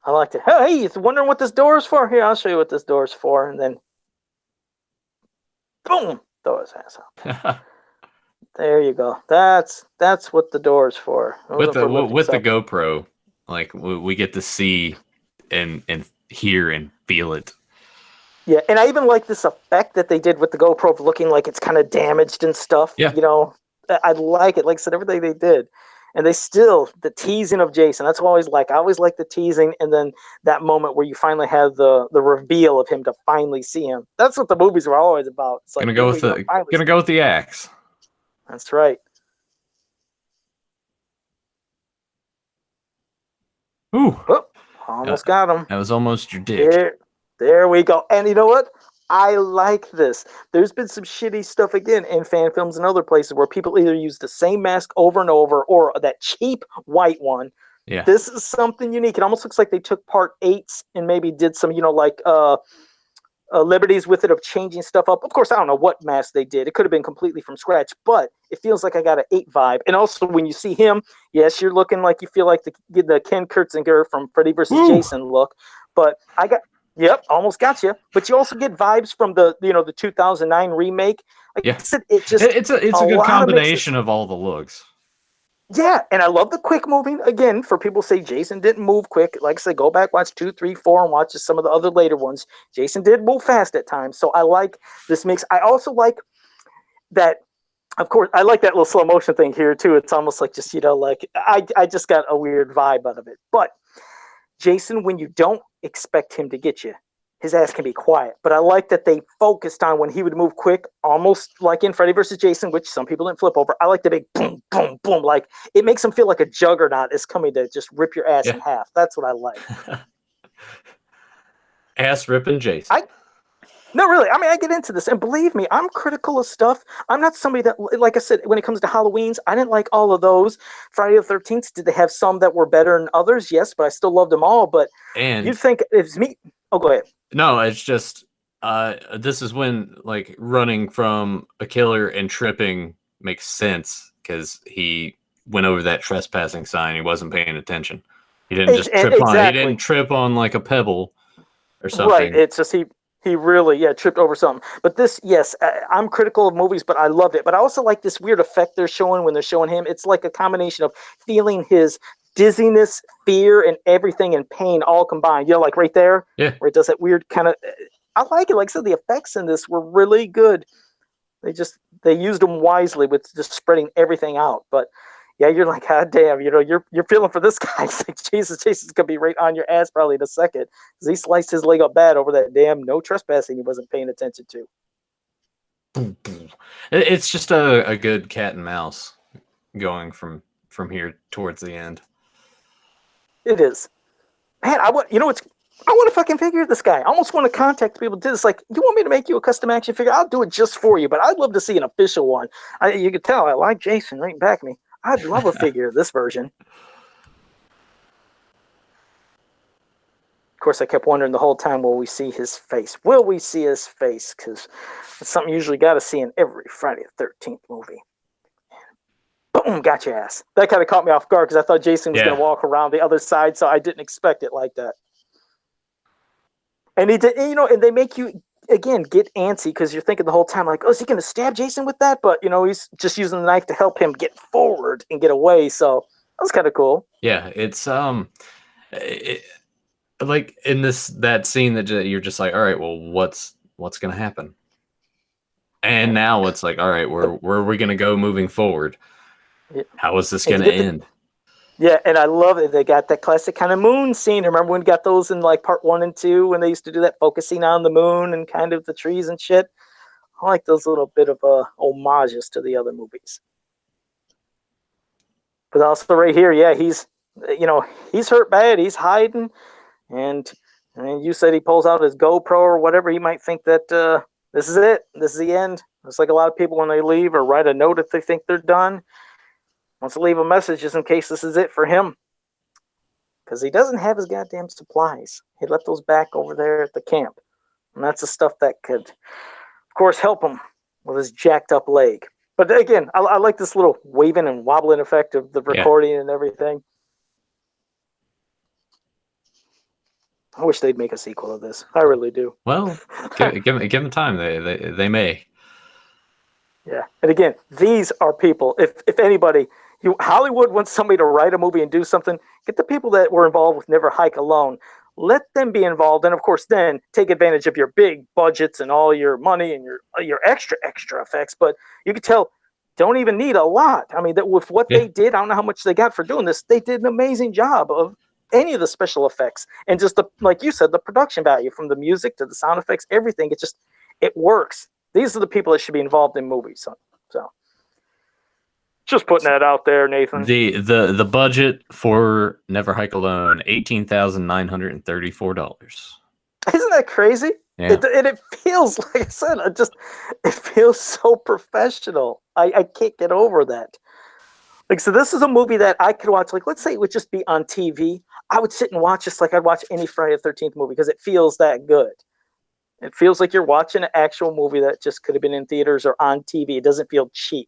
I liked it. Hey, you wondering what this door is for? Here, I'll show you what this door is for. And then, boom, throw his ass out. There you go. That's what the door is for.
With the GoPro, like we get to see and hear and feel it.
Yeah, and I even like this effect that they did with the GoPro of looking like it's kind of damaged and stuff.
Yeah.
You know, I like it. Like I said, everything they did. And they still, the teasing of Jason, that's what I always like. I always like the teasing, and then that moment where you finally have the reveal of him to finally see him. That's what the movies were always about. It's like,
gonna go with the axe.
That's right.
Ooh.
Oh, almost got him.
That was almost your dick.
There we go. And you know what? I like this. There's been some shitty stuff again in fan films and other places where people either use the same mask over and over or that cheap white one.
Yeah.
This is something unique. It almost looks like they took part 8s and maybe did some, like liberties with it of changing stuff up. Of course, I don't know what mask they did. It could have been completely from scratch, but it feels like I got an 8 vibe. And also, when you see him, yes, you're looking like you feel like the Ken Kurtzinger from Freddy vs. Jason look. But Yep, almost got you. But you also get vibes from the 2009 remake. Like I said, it's
a good combination of all the looks.
Yeah, and I love the quick moving. Again, for people who say Jason didn't move quick, like I said, go back, watch 2, 3, 4, and watch some of the other later ones. Jason did move fast at times, so I like this mix. I also like that. Of course, I like that little slow motion thing here too. It's almost like just like I just got a weird vibe out of it. But Jason, when you don't expect him to get you, his ass can be quiet. But I like that they focused on when he would move quick, almost like in Freddy vs. Jason, which some people didn't flip over. I like the big boom, boom, boom. Like it makes him feel like a juggernaut is coming to just rip your ass in half. That's what I like.
Ass ripping Jason.
No, really. I mean, I get into this, and believe me, I'm critical of stuff. I'm not somebody that, like I said, when it comes to Halloweens, I didn't like all of those. Friday the 13th, did they have some that were better than others? Yes, but I still loved them all. But you'd think it's me. Oh, go ahead.
No, it's just this is when like running from a killer and tripping makes sense because he went over that trespassing sign. He wasn't paying attention. He didn't just trip on. He didn't trip on like a pebble or something.
Right. It's just he really tripped over something. But this, yes, I'm critical of movies, but I loved it. But I also like this weird effect they're showing when they're showing him. It's like a combination of feeling his dizziness, fear, and everything in pain all combined. Like right there,
where
it does that weird kind of. I like it. Like I said, the effects in this were really good. They used them wisely with just spreading everything out. But yeah, you're like, God damn, you're feeling for this guy. It's like, Jason's gonna be right on your ass probably in a second because he sliced his leg up bad over that damn no trespassing he wasn't paying attention to.
It's just a good cat and mouse going from here towards the end.
It is, man. I want to fucking figure this guy. I almost want to contact people. Do this, like, you want me to make you a custom action figure? I'll do it just for you, but I'd love to see an official one. You can tell I like Jason right back me. I'd love a figure of this version. Of course, I kept wondering the whole time, will we see his face? Will we see his face? Because it's something you usually got to see in every Friday the 13th movie. Boom, got your ass. That kind of caught me off guard because I thought Jason was going to walk around the other side, so I didn't expect it like that. And he did, and they make you, again, get antsy because you're thinking the whole time, like, oh, is he going to stab Jason with that? But, he's just using the knife to help him get forward and get away. So that was kind of cool.
Yeah, it's like in that scene that you're just like, all right, well, what's going to happen? And now it's like, all right, where are we going to go moving forward? How is this going to end?
Yeah, and I love it. They got that classic kind of moon scene. Remember when we got those in like part 1 and 2 when they used to do that focusing on the moon and kind of the trees and shit? I like those little bit of homages to the other movies. But also right here, yeah, he's hurt bad. He's hiding, and you said he pulls out his GoPro or whatever. He might think that this is it. This is the end. It's like a lot of people when they leave or write a note if they think they're done. Wants to leave a message just in case this is it for him. Because he doesn't have his goddamn supplies. He left those back over there at the camp. And that's the stuff that could, of course, help him with his jacked up leg. But again, I like this little waving and wobbling effect of the recording and everything. I wish they'd make a sequel of this. I really do.
Well, give them time. They may.
Yeah, and again, these are people. If anybody, Hollywood wants somebody to write a movie and do something, get the people that were involved with Never Hike Alone. Let them be involved, and of course, then take advantage of your big budgets and all your money and your extra effects. But you can tell, don't even need a lot. I mean, that with what they did, I don't know how much they got for doing this. They did an amazing job of any of the special effects and just like you said, the production value from the music to the sound effects, everything. It works. These are the people that should be involved in movies. So just putting that out there, Nathan.
The budget for Never Hike Alone, $18,934.
Isn't that crazy? Yeah. It feels, like I said, it feels so professional. I can't get over that. Like, so this is a movie that I could watch. Like, let's say it would just be on TV. I would sit and watch this like I'd watch any Friday the 13th movie because it feels that good. It feels like you're watching an actual movie that just could have been in theaters or on TV. It doesn't feel cheap.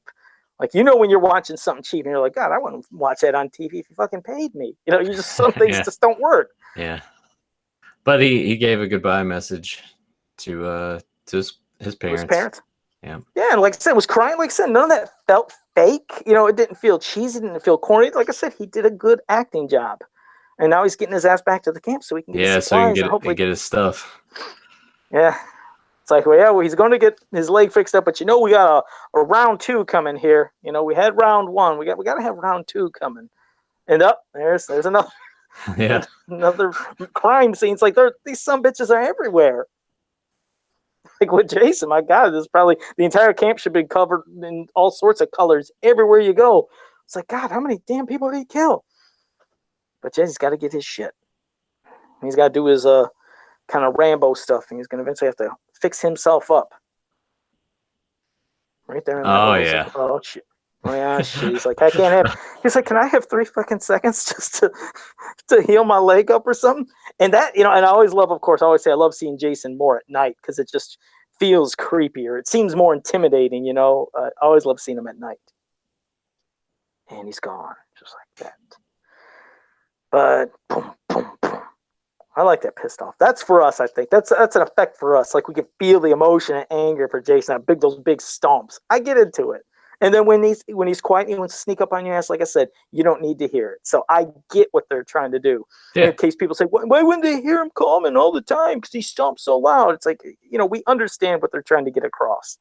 Like, when you're watching something cheap and you're like, God, I wouldn't watch that on TV if you fucking paid me. Some things just don't work.
Yeah. But he gave a goodbye message to his parents.
His parents.
Yeah.
Yeah, and like I said, was crying. Like I said, none of that felt fake. It didn't feel cheesy, it didn't feel corny. Like I said, he did a good acting job. And now he's getting his ass back to the camp so he can get his supplies
so he can get his stuff.
Yeah. It's like, well, he's going to get his leg fixed up, but we got a round 2 coming here. We had round 1. We got to have round 2 coming. And there's another another crime scene. It's like these some bitches are everywhere. Like with Jason, my God, this is probably the entire camp should be covered in all sorts of colors everywhere you go. It's like, God, how many damn people did he kill? But Jason's got to get his shit. He's got to do his kind of Rambo stuff, and he's going to eventually have to fix himself up. Right there.
Yeah.
Like, oh shit. Oh yeah, shit. He's like, I can't have. He's like, can I have 3 fucking seconds just to heal my leg up or something? And that, and I always love, of course, I always say I love seeing Jason more at night because it just feels creepier. It seems more intimidating, I always love seeing him at night. And he's gone, just like that. But boom, boom, boom. I like that pissed off. That's for us, I think. That's an effect for us. Like we can feel the emotion and anger for Jason. Those big stomps. I get into it. And then when he's quiet and he wants to sneak up on your ass, like I said, you don't need to hear it. So I get what they're trying to do. Yeah. In case people say, why wouldn't they hear him calling all the time? Because he stomps so loud. It's like, we understand what they're trying to get across.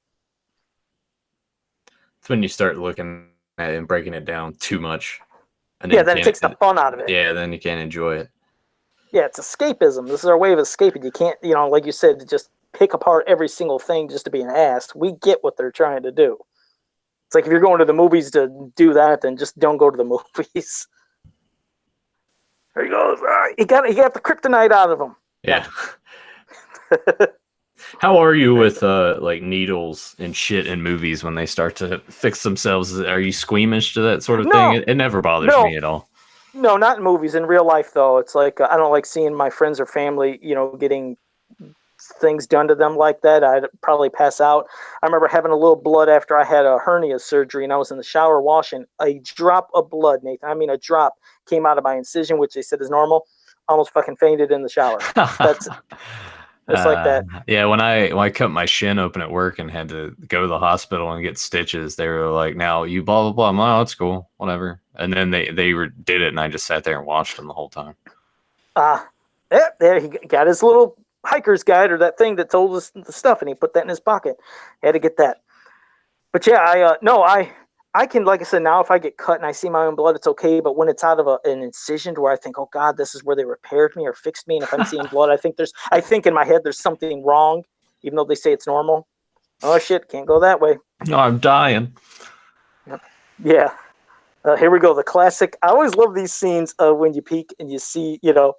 It's when you start looking at it and breaking it down too much.
And then it takes the fun out of it.
Yeah, then you can't enjoy it.
Yeah, it's escapism. This is our way of escaping. You can't, like you said, to just pick apart every single thing just to be an ass. We get what they're trying to do. It's like if you're going to the movies to do that, then just don't go to the movies. There he goes. He got the kryptonite out of him.
Yeah. How are you with like needles and shit in movies when they start to fix themselves? Are you squeamish to that sort of thing? It never bothers me at all.
No, not in movies. In real life, though, it's like I don't like seeing my friends or family, getting things done to them like that. I'd probably pass out. I remember having a little blood after I had a hernia surgery, and I was in the shower washing. A drop of blood, Nathan. I mean, a drop came out of my incision, which they said is normal. Almost fucking fainted in the shower. That's like that.
Yeah, when I cut my shin open at work and had to go to the hospital and get stitches, they were like, "Now you blah blah blah." I'm like, "Oh, it's cool, whatever." And then they did it, and I just sat there and watched them the whole time.
There he got his little hiker's guide or that thing that told us the stuff, and he put that in his pocket. He had to get that. But yeah, I can, like I said, now if I get cut and I see my own blood, it's okay. But when it's out of an incision to where I think, oh God, this is where they repaired me or fixed me, and if I'm seeing blood, I think in my head there's something wrong, even though they say it's normal. Oh shit, can't go that way.
No, I'm dying.
Yeah. Here we go. The classic. I always love these scenes when you peek and you see, the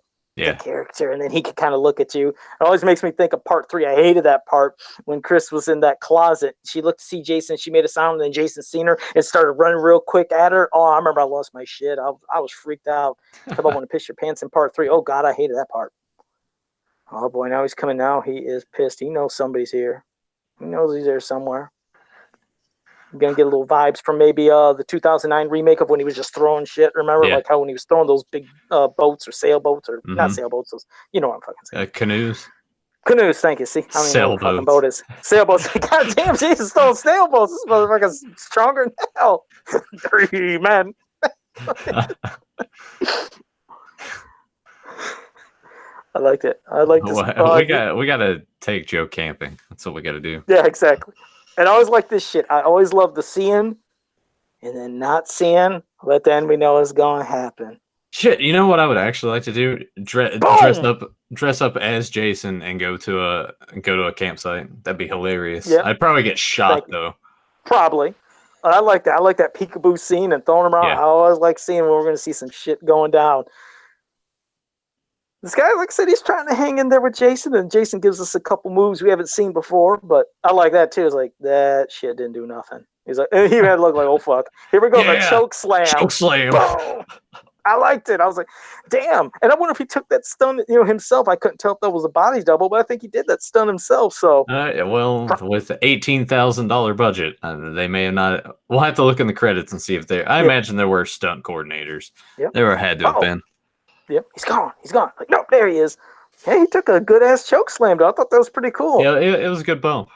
character, and then he can kind of look at you. It always makes me think of part 3. I hated that part when Chris was in that closet. She looked to see Jason. She made a sound, and then Jason seen her and started running real quick at her. Oh, I remember I lost my shit. I was freaked out. How about when to piss your pants in part 3? Oh God, I hated that part. Oh boy, now he's coming. Now he is pissed. He knows somebody's here. He knows he's there somewhere. I'm gonna get a little vibes from maybe the 2009 remake of when he was just throwing shit. Remember,
Yeah.
like how when he was throwing those big boats or sailboats or not
Mhm.
sailboats, those, you know what I'm fucking saying.
Canoes.
Canoes, thank you. See, I don't even know what a fucking boat is. Sailboats. God damn, Jesus, throwing sailboats. This motherfucker's stronger than hell. 3 men. I liked it. I like this.
we gotta take Joe camping. That's what we gotta do.
Yeah, exactly. And I always like this shit. I always love the seeing and then not seeing what the enemy know is going to happen.
Shit, you know what I would actually like to do? Dress up as Jason and go to a campsite. That'd be hilarious.
Yeah.
I'd probably get shot though.
Probably. But I like that. I like that peekaboo scene and throwing them around.
Yeah.
I always like seeing when we're going to see some shit going down. This guy, like I said, he's trying to hang in there with Jason, and Jason gives us a couple moves we haven't seen before, but I like that too. It's like, that shit didn't do nothing. He's like, he had to look like, oh fuck. Here we go, the choke slam.
Choke slam.
Boom. I liked it. I was like, damn. And I wonder if he took that stun, himself. I couldn't tell if that was a body double, but I think he did that stun himself. So,
well, with the $18,000 budget, they may have not. We'll have to look in the credits and see if they. I imagine there were stunt coordinators.
Yep.
There had to have been.
Yep, he's gone. He's gone. Like, nope, there he is. Hey, he took a good ass choke slam, though. I thought that was pretty cool.
Yeah, it was a good bump.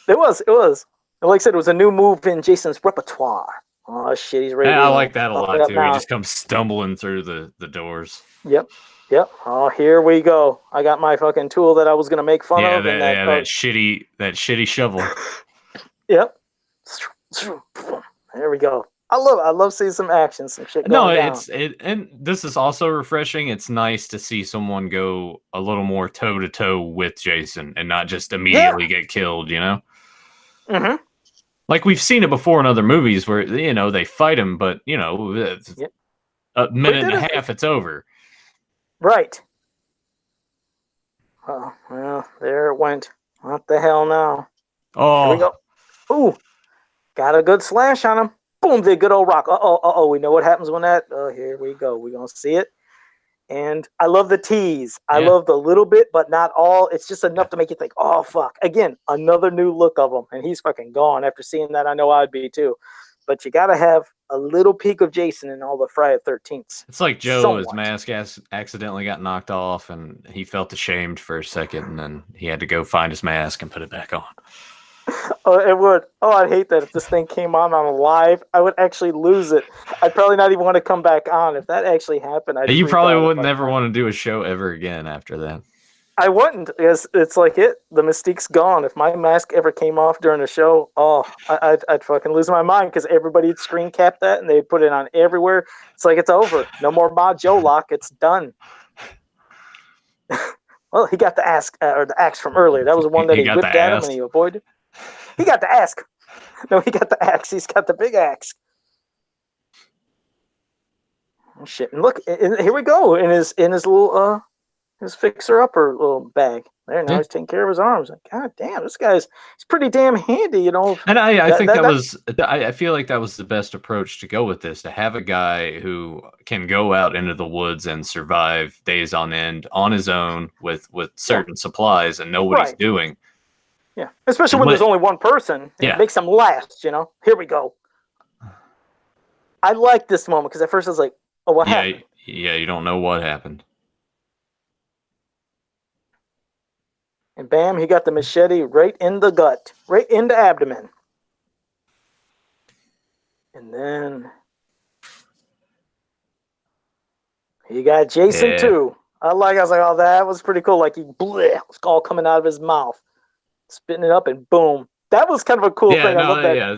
It was. And like I said, it was a new move in Jason's repertoire. Oh shit, he's ready.
Yeah, I like that a lot too.
Now.
He just comes stumbling through the doors.
Yep. Oh, here we go. I got my fucking tool that I was gonna make fun of.
That shitty shovel.
Yep. There we go. I love seeing some action, some shit going down.
And this is also refreshing. It's nice to see someone go a little more toe to toe with Jason and not just immediately get killed.
Mm-hmm.
Like we've seen it before in other movies where they fight him, but a minute and a half, it's over.
Right. Oh well, there it went. What the hell now?
Oh,
here we go. Ooh, got a good slash on him. Boom, the good old rock. We know what happens when that. Oh, here we go. We're going to see it. And I love the tease. I love the little bit, but not all. It's just enough to make you think, oh, fuck. Again, another new look of him. And he's fucking gone. After seeing that, I know I'd be too. But you got to have a little peek of Jason in all the Friday the 13th.
It's like his mask accidentally got knocked off, and he felt ashamed for a second, and then he had to go find his mask and put it back on.
Oh, it would. Oh, I'd hate that if this thing came on a live. I would actually lose it. I'd probably not even want to come back on if that actually happened.
You probably would never want to do a show ever again after that.
I wouldn't, because it's like the mystique's gone. If my mask ever came off during a show, I'd fucking lose my mind, because everybody'd screen cap that and they'd put it on everywhere. It's like, it's over. No more Ma Joe lock. It's done. Well, he got the axe from earlier. That was the one that he whipped at him and he avoided. He got the axe. No, he got the axe. He's got the big axe. Oh shit! And look, here we go in his little his fixer upper little bag. There, now he's taking care of his arms. Like, God damn, this he's pretty damn handy,
And I think I feel like that was the best approach to go with this, to have a guy who can go out into the woods and survive days on end on his own with certain supplies and know what he's doing.
Yeah, especially when there's only one person. It makes them last, Here we go. I like this moment, because at first I was like, oh, what happened?
Yeah, you don't know what happened.
And bam, he got the machete right in the gut, right in the abdomen. And then he got Jason too. I was like, oh, that was pretty cool. Like, it's all coming out of his mouth. Spitting it up and boom. That was kind of a cool thing. I love that.
Yeah,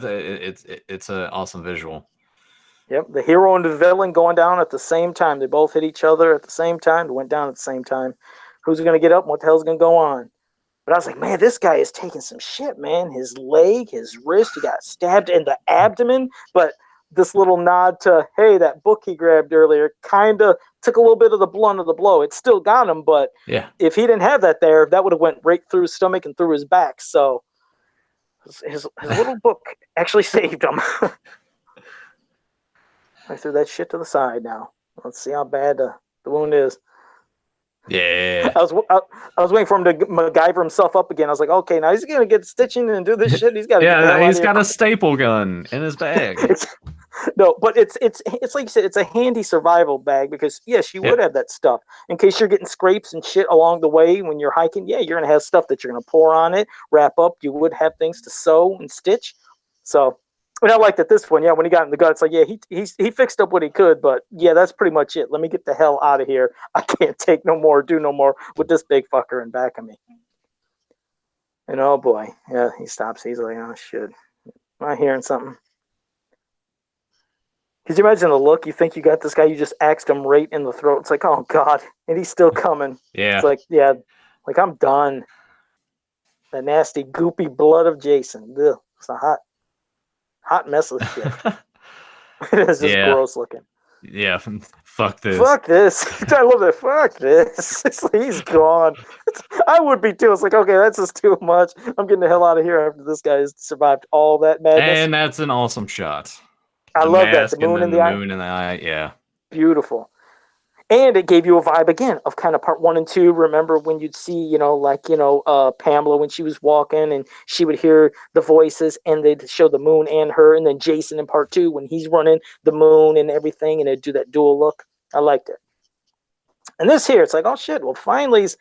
it's an awesome visual.
Yep, the hero and the villain going down at the same time. They both hit each other at the same time. They went down at the same time. Who's going to get up and what the hell's going to go on? But I was like, man, this guy is taking some shit, man. His leg, his wrist, he got stabbed in the abdomen. But this little nod to, hey, that book he grabbed earlier kind of took a little bit of the blunt of the blow. It still got him, but if he didn't have that there, that would have went right through his stomach and through his back. So his little book actually saved him. I threw that shit to the side now. Let's see how bad the wound is.
Yeah.
I was waiting for him to MacGyver himself up again. I was like, okay, now he's gonna get stitching and do this shit. He's got to get the hell
Yeah,
out
he's
of
got
here.
a staple gun in his bag.
No, but it's like you said, it's a handy survival bag because yes, you would
Yeah.
have that stuff in case you're getting scrapes and shit along the way when you're hiking. Yeah, you're gonna have stuff that you're gonna pour on it, wrap up. You would have things to sew and stitch. So, and I like that this one. Yeah, when he got in the gut, it's like yeah, he fixed up what he could, but yeah, that's pretty much it. Let me get the hell out of here. I can't take no more, do no more with this big fucker in back of me. And oh boy, yeah, he stops. He's like, oh shit, am I hearing something? Could you imagine the look? You think you got this guy, you just axed him right in the throat. It's like, oh God, and he's still coming.
Yeah.
It's like, yeah, like I'm done. That nasty, goopy blood of Jason. Ugh, it's a hot mess of shit. It's just
Yeah.
gross looking.
Yeah. Fuck this.
Fuck this. I love that. Fuck this. It's like, he's gone. I would be too. It's like, okay, that's just too much. I'm getting the hell out of here after this guy has survived all that madness.
And that's an awesome shot.
I
The
love that.
mask
The moon
and
in
then
the
the
eye.
moon in the eye. Yeah.
Beautiful. And it gave you a vibe again of kind of part 1 and 2. Remember when you'd see, Pamela when she was walking and she would hear the voices and they'd show the moon and her, and then Jason in part 2 when he's running the moon and everything, and it'd do that dual look. I liked it. And this here, it's like, oh shit, well finally he's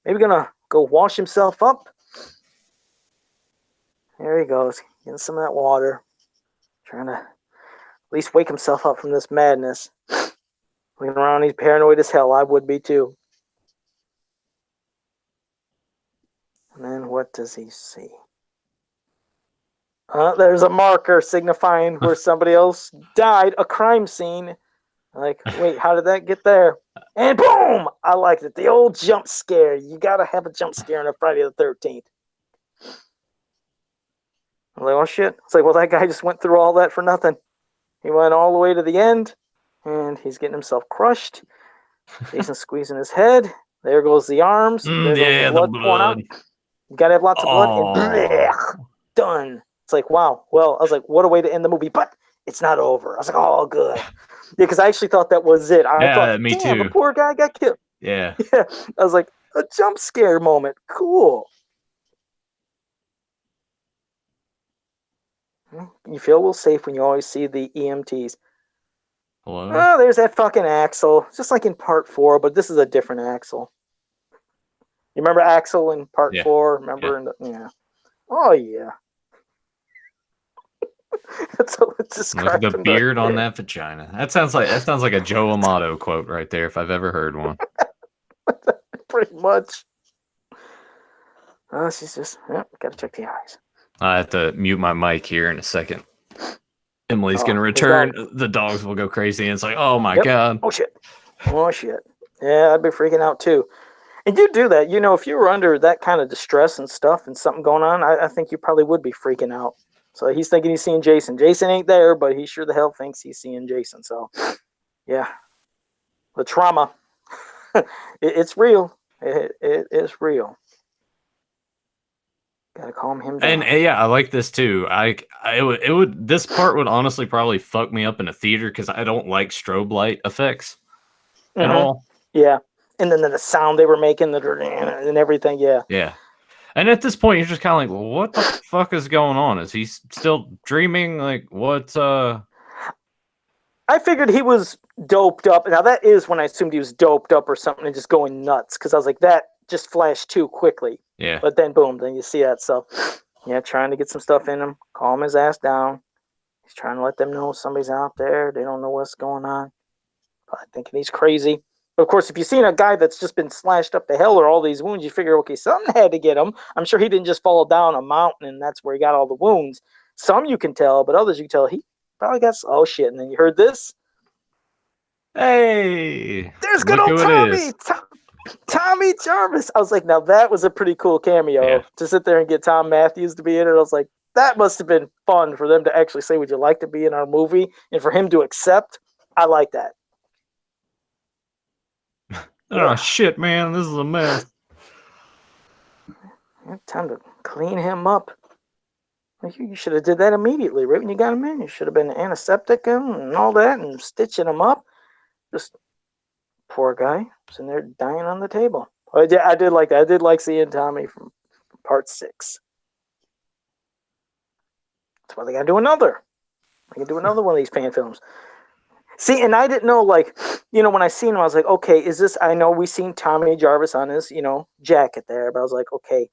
maybe gonna go wash himself up. There he goes, getting some of that water, trying to at least wake himself up from this madness. Looking around, he's paranoid as hell. I would be too. And then what does he see? There's a marker signifying where somebody else died, a crime scene. Like, wait, how did that get there? And boom! I liked it. The old jump scare. You gotta have a jump scare on a Friday the 13th. I'm like, oh shit. It's like, well, that guy just went through all that for nothing. He went all the way to the end, and he's getting himself crushed. Jason's squeezing his head. There goes the arms. There goes the blood pouring out. You gotta have lots of blood. And blech, done. It's like, wow. Well, I was like, what a way to end the movie. But it's not over. I was like, oh, good. Yeah, because I actually thought that was it. I thought,
me
damn,
too.
the poor guy got killed.
Yeah.
Yeah. I was like, a jump scare moment. Cool. You feel a little safe when you always see the EMTs.
Hello?
Oh, there's that fucking Axel. Just like in part 4, but this is a different Axel. You remember Axel in part 4? Remember? Yeah. Oh, yeah. That's how it's described.
Look at the beard on that vagina. That sounds like a Joe Amato quote right there, if I've ever heard one.
Pretty much. Oh, she's just gotta check the eyes.
I have to mute my mic here in a second. Emily's gonna return. The dogs will go crazy, and it's like, oh my God.
Oh shit. Oh shit. Yeah, I'd be freaking out too. And you do that, if you were under that kind of distress and stuff and something going on, I think you probably would be freaking out. So he's thinking he's seeing Jason. Jason ain't there, but he sure the hell thinks he's seeing Jason. So, yeah. The trauma. It's real. It is real. Gotta calm him down.
And yeah, I like this too. It would this part would honestly probably fuck me up in a theater because I don't like strobe light effects at all.
Yeah. And then the sound they were making, and everything, yeah.
Yeah. And at this point, you're just kind of like, well, what the fuck is going on? Is he still dreaming? Like, what?
I figured he was doped up. Now, that is when I assumed he was doped up or something and just going nuts. Because I was like, that just flashed too quickly.
Yeah.
But then, boom, then you see that. So, yeah, trying to get some stuff in him. Calm his ass down. He's trying to let them know somebody's out there. They don't know what's going on. Probably thinking he's crazy. Of course, if you've seen a guy that's just been slashed up to hell or all these wounds, you figure, okay, something had to get him. I'm sure he didn't just fall down a mountain and that's where he got all the wounds. Some you can tell, but others you can tell he probably got, oh shit. And then you heard this.
Hey!
There's good old Tommy! Tommy Jarvis! I was like, now that was a pretty cool cameo to sit there and get Tom Matthews to be in it. I was like, that must have been fun for them to actually say, would you like to be in our movie? And for him to accept, I like that.
Oh shit, man, this is a mess.
Time to clean him up. You should have did that immediately, right when you got him in. You should have been antiseptic him and all that and stitching him up. Just poor guy sitting there dying on the table. I did like that. I did like seeing Tommy from part 6. That's why they got to do another. I can do another one of these fan films. See, and I didn't know, like, when I seen him, I was like, okay, is this? I know we seen Tommy Jarvis on his, jacket there, but I was like, okay,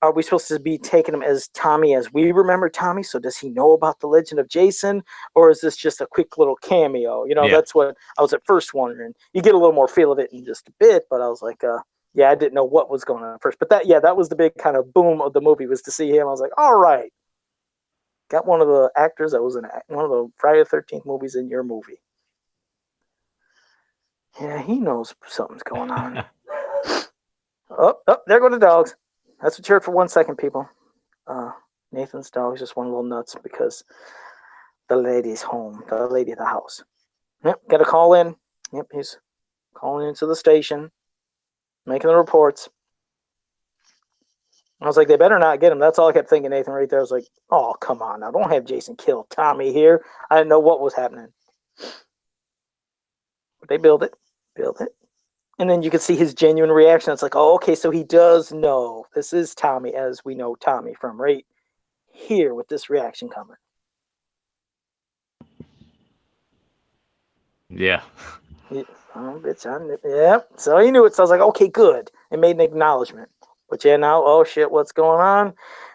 are we supposed to be taking him as Tommy as we remember Tommy? So does he know about the legend of Jason, or is this just a quick little cameo? That's what I was at first wondering. You get a little more feel of it in just a bit, but I was like, I didn't know what was going on at first. But that was the big kind of boom of the movie, was to see him. I was like, all right, got one of the actors that was in one of the Friday the 13th movies in your movie. Yeah, he knows something's going on. Oh, there go the dogs. That's what you heard for 1 second, people. Nathan's dog just went a little nuts because the lady's home, the lady of the house. Yep, got to call in. Yep, he's calling into the station, making the reports. I was like, they better not get him. That's all I kept thinking, Nathan, right there. I was like, oh, come on now. Don't have Jason kill Tommy here. I didn't know what was happening. But they build it. And then you can see his genuine reaction. It's like, oh, okay, so he does know this is Tommy, as we know Tommy from right here with this reaction coming.
Yeah.
Yeah. So he knew it. So I was like, okay, good. It made an acknowledgement. But yeah, now, oh shit, what's going on?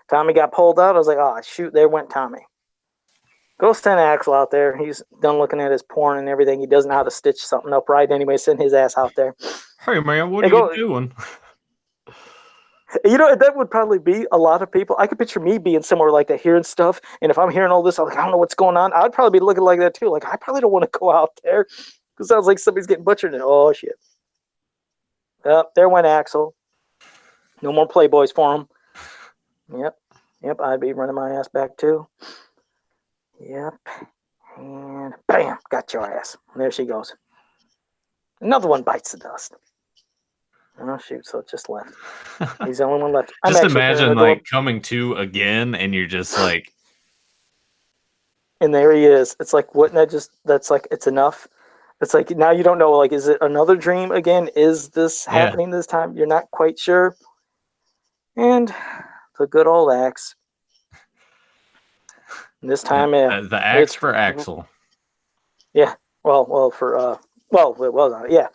Tommy got pulled out. I was like, oh shoot, there went Tommy. Go send Axel out there. He's done looking at his porn and everything. He doesn't know how to stitch something up right. Anyway, send his ass out there.
Hey man, what are you doing?
That would probably be a lot of people. I could picture me being somewhere like that, hearing stuff. And if I'm hearing all this, I'm like, I don't know what's going on. I'd probably be looking like that too. Like, I probably don't want to go out there because it sounds like somebody's getting butchered. And oh shit. There went Axel. No more Playboys for him. Yep. I'd be running my ass back too. Yep. And bam, got your ass. And there she goes. Another one bites the dust. Oh shoot, so it just left. He's the only one left.
Just imagine like coming to again and you're just like,
and there he is. It's like, wouldn't that just, that's like, it's enough. It's like, now you don't know, like, is it another dream again? Is this happening this time? You're not quite sure. And the good old axe. This time,
the axe for Axel.
Yeah. Well, it was on it. Yeah.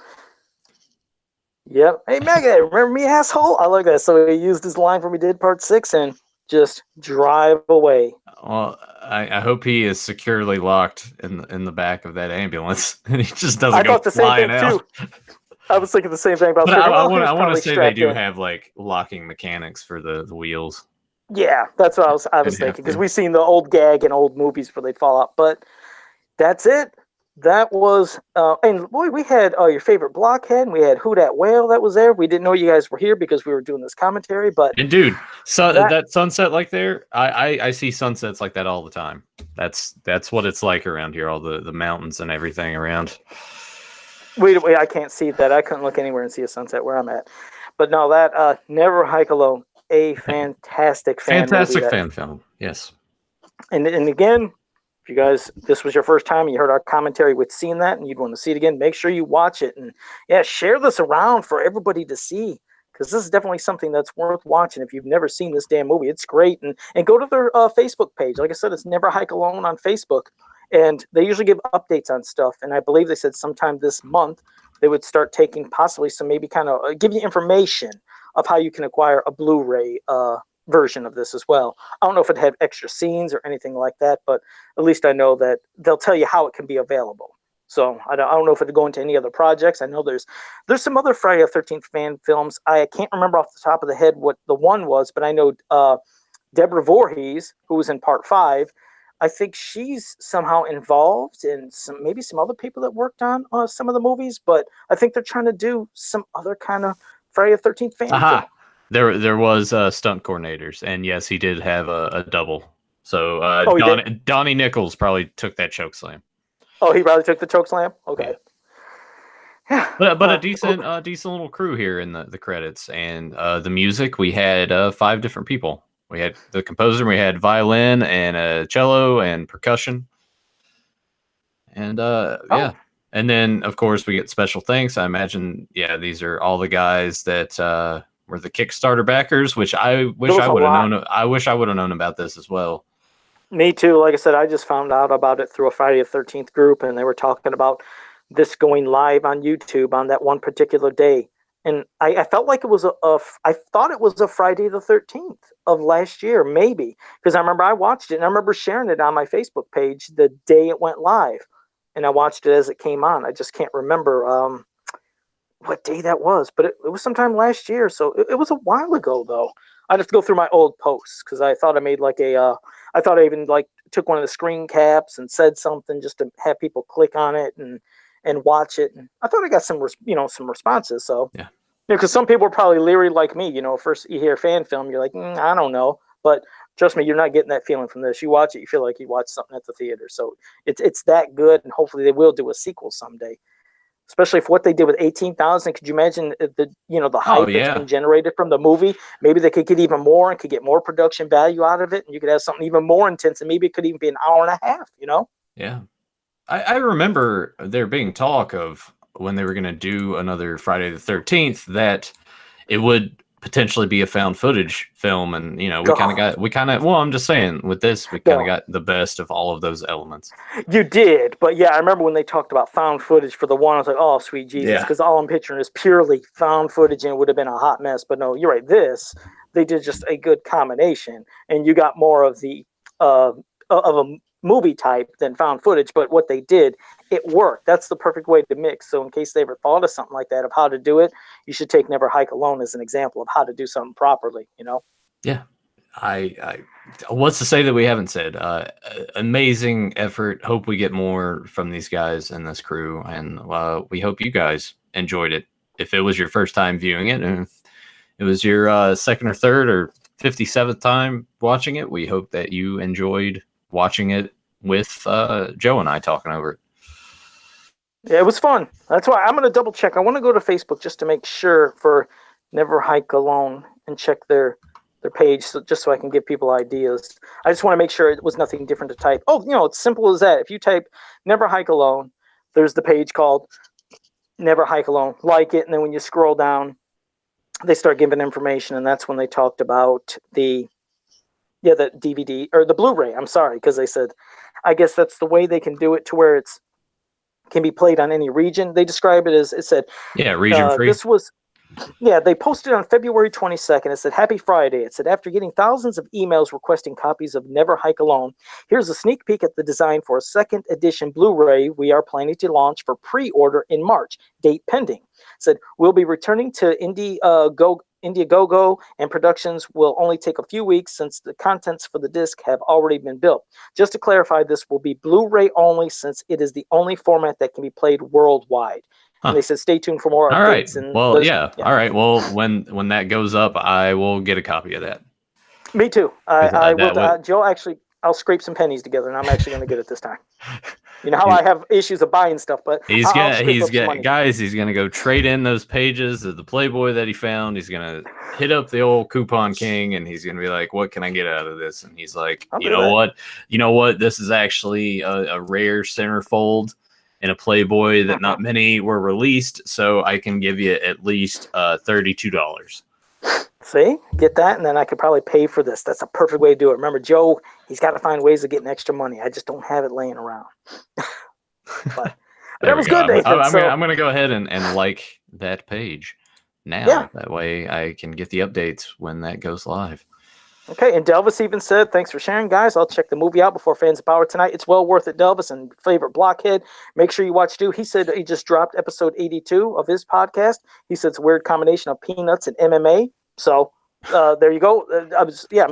Yep. Hey, Mega, remember me, asshole? I like that. So he used his line from he did part 6 and just drive away.
Well, I hope he is securely locked in the back of that ambulance and he just doesn't go flying out. Too.
I was thinking the same thing about.
But I want to say they do have like locking mechanics for the wheels.
Yeah, that's what I was thinking, because we've seen the old gag in old movies where they'd fall out. But that's it. That was, and boy, we had your favorite blockhead, and we had Who Dat Whale that was there. We didn't know you guys were here because we were doing this commentary, but
and dude, so that sunset like there, I see sunsets like that all the time. That's what it's like around here, all the mountains and everything around.
Wait, I can't see that. I couldn't look anywhere and see a sunset where I'm at. But no, that Never Hike Alone, a fantastic fan
film. Yes.
And again, if you guys, this was your first time and you heard our commentary with seeing that and you'd want to see it again, make sure you watch it and share this around for everybody to see, because this is definitely something that's worth watching. If you've never seen this damn movie, it's great. And go to their Facebook page. Like I said, it's Never Hike Alone on Facebook. And they usually give updates on stuff. And I believe they said sometime this month they would start taking possibly some, maybe kind of give you information of how you can acquire a Blu-ray version of this as well. I don't know if it had extra scenes or anything like that, but at least I know that they'll tell you how it can be available. So I don't know if it'll go into any other projects. I know there's some other Friday the 13th fan films. I can't remember off the top of the head what the one was, but I know Deborah Voorhees, who was in part 5, I think she's somehow involved in maybe some other people that worked on some of the movies, but I think they're trying to do some other kind of Friday the 13th fan film.
There was stunt coordinators, and yes, he did have a double. So Donnie Nichols probably took that choke slam.
Oh, he probably took the choke slam? Okay.
Yeah. But a decent little crew here in the credits. And the music, we had 5 different people. We had the composer, we had violin and cello and percussion. And And then, of course, we get special thanks. I imagine, yeah, these are all the guys that were the Kickstarter backers, which I wish I would have known. I wish I would have known about this as well.
Me too. Like I said, I just found out about it through a Friday the 13th group, and they were talking about this going live on YouTube on that one particular day. And I felt like it was I thought it was a Friday the 13th of last year, maybe, because I remember I watched it and I remember sharing it on my Facebook page the day it went live. And I watched it as it came on. I just can't remember what day that was, but it was sometime last year. So it was a while ago, though. I'd have to go through my old posts because I thought I made like I thought I even like took one of the screen caps and said something just to have people click on it and watch it. And I thought I got some responses. So
yeah,
because some people are probably leery like me. First you hear fan film, you're like, I don't know, but trust me, you're not getting that feeling from this. You watch it, you feel like you watched something at the theater. So it's that good, and hopefully they will do a sequel someday. Especially for what they did with 18,000. Could you imagine the hype that's been generated from the movie? Maybe they could get even more and could get more production value out of it, and you could have something even more intense, and maybe it could even be an hour and a half.
Yeah, I remember there being talk of when they were going to do another Friday the 13th that it would potentially be a found footage film, and I'm just saying with this we kind of got the best of all of those elements.
You did, but yeah, I remember when they talked about found footage for the one, I was like, oh sweet Jesus, because all I'm picturing is purely found footage, and it would have been a hot mess. But no, you're right, they did just a good combination, and you got more of the of a movie type than found footage, but what they did, it worked. That's the perfect way to mix. So in case they ever thought of something like that, of how to do it, you should take Never Hike Alone as an example of how to do something properly.
Yeah, I what's to say that we haven't said? Amazing effort. Hope we get more from these guys and this crew, and we hope you guys enjoyed it. If it was your first time viewing it, and if it was your second or third or 57th time watching it, we hope that you enjoyed watching it with Joe and I talking over it.
Yeah, it was fun. That's why I'm going to double check. I want to go to Facebook just to make sure for Never Hike Alone and check their page, just so I can give people ideas. I just want to make sure it was nothing different to type. Oh, it's simple as that. If you type Never Hike Alone, there's the page called Never Hike Alone. Like it, and then when you scroll down, they start giving information, and that's when they talked about the DVD or the Blu-ray. I'm sorry, because they said, I guess that's the way they can do it to where it's can be played on any region. They describe it as, it said,
region free.
They posted on February 22nd. It said, Happy Friday. It said, after getting thousands of emails requesting copies of Never Hike Alone, here's a sneak peek at the design for a second edition Blu-ray we are planning to launch for pre-order in March, date pending. It said, we'll be returning to Indiegogo, and productions will only take a few weeks since the contents for the disc have already been built. Just to clarify, this will be Blu-ray only since it is the only format that can be played worldwide. And they said, stay tuned for more updates.
All right. Well, when that goes up, I will get a copy of that.
Me too. I will. Joe, actually, I'll scrape some pennies together, and I'm actually going to get it this time. You know how I have issues of buying stuff, but
he's gonna go trade in those pages of the Playboy that he found. He's gonna hit up the old Coupon King, and he's gonna be like, "What can I get out of this?" And he's like, "You know what? This is actually a rare centerfold in a Playboy that not many were released, so I can give you at least $32."
See, get that, and then I could probably pay for this. That's a perfect way to do it. Remember, Joe, he's got to find ways of getting extra money. I just don't have it laying around. but that was good, Nathan.
I'm going to go ahead and like that page now. Yeah. That way I can get the updates when that goes live.
Okay, and Delvis even said, thanks for sharing, guys. I'll check the movie out before Fans of Power tonight. It's well worth it, Delvis, and favorite blockhead. Make sure you watch too. He said he just dropped episode 82 of his podcast. He said it's a weird combination of peanuts and MMA. So there you go. I'm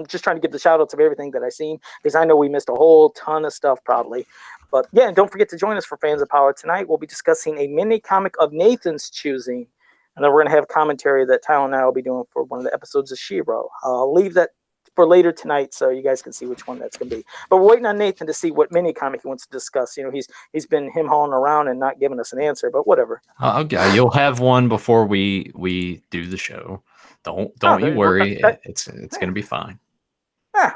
just trying to give the shout outs of everything that I've seen, because I know we missed a whole ton of stuff probably. But yeah, and don't forget to join us for Fans of Power tonight. We'll be discussing a mini comic of Nathan's choosing, and then we're going to have commentary that Tyler and I will be doing for one of the episodes of She-Ra. I'll leave that for later tonight so you guys can see which one that's going to be. But we're waiting on Nathan to see what mini comic he wants to discuss. He's been him-hawing around and not giving us an answer, but whatever.
Okay, you'll have one before we do the show. Don't you worry. It's going to be fine.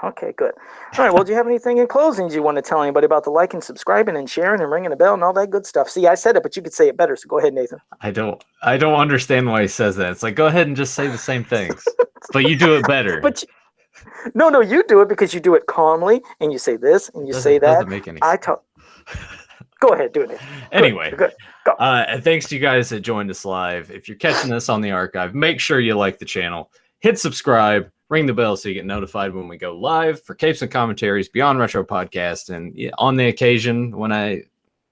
Okay, good. All right. Well, do you have anything in closing you want to tell anybody about the liking, subscribing, and sharing, and ringing the bell, and all that good stuff? See, I said it, but you could say it better. So go ahead, Nathan.
I don't understand why he says that. It's like, go ahead and just say the same things, but you do it better.
But no, you do it because you do it calmly, and you say this, and you say that.
Doesn't make any sense.
Go ahead, do it. Nathan.
Anyway,
good. Go.
Thanks to you guys that joined us live. If you're catching this on the archive, make sure you like the channel, hit subscribe, ring the bell so you get notified when we go live for Capes and Commentaries, Beyond Retro Podcast, and on the occasion when I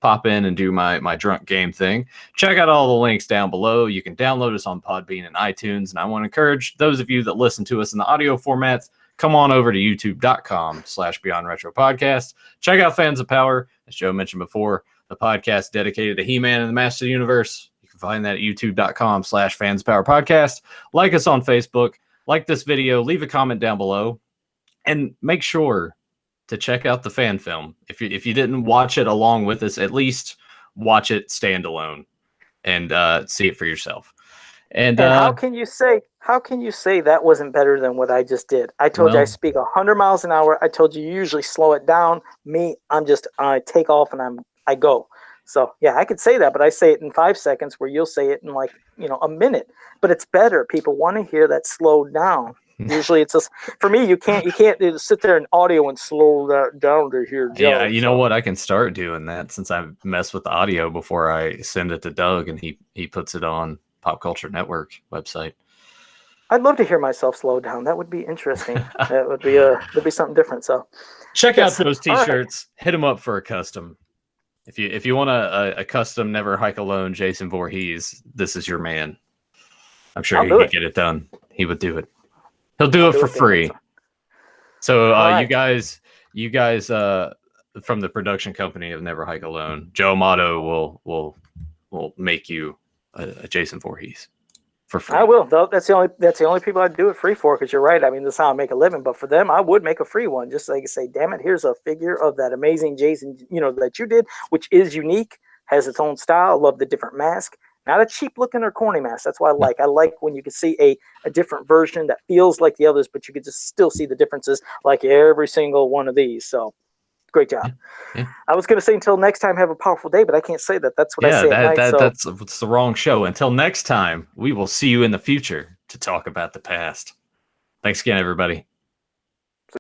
pop in and do my drunk game thing, check out all the links down below. You can download us on Podbean and iTunes, and I want to encourage those of you that listen to us in the audio formats, come on over to youtube.com/Beyond Retro Podcast. Check out Fans of Power, as Joe mentioned before, the podcast dedicated to He-Man and the Master of the Universe. You can find that at youtube.com/Fans of Power Podcast. Like us on Facebook, like this video, leave a comment down below, and make sure to check out the fan film. If you didn't watch it along with us, at least watch it standalone and see it for yourself. And
how can you say that wasn't better than what I just did? I told you I speak 100 miles an hour. I told you usually slow it down. Me, I take off and I go. So yeah, I could say that, but I say it in 5 seconds where you'll say it in like, a minute. But it's better. People want to hear that slowed down. Usually it's just, for me, you can't sit there in audio and slow that down to hear Joe.
Yeah, you know what? I can start doing that since I mess with the audio before I send it to Doug and he puts it on Pop Culture Network website.
I'd love to hear myself slow down. That would be interesting. That would be something different. So
check out those t-shirts. Right. Hit them up for a custom. If you want a custom Never Hike Alone Jason Voorhees, this is your man. I'm sure he could get it done. He would do it. He'll do it for free. So right. you guys from the production company of Never Hike Alone, Joe Amato will make you a Jason Voorhees for free.
I will. That's the only people I'd do it free for, because you're right. I mean, that's how I make a living. But for them, I would make a free one, just so they can say, damn it, here's a figure of that amazing Jason, that you did, which is unique, has its own style. I love the different mask. Not a cheap looking or corny mask. That's what I like. I like when you can see a different version that feels like the others, but you can just still see the differences like every single one of these. So great job. Yeah. I was going to say until next time, have a powerful day, but I can't say that. That's what I say at night.
That's the wrong show. Until next time, we will see you in the future to talk about the past. Thanks again, everybody.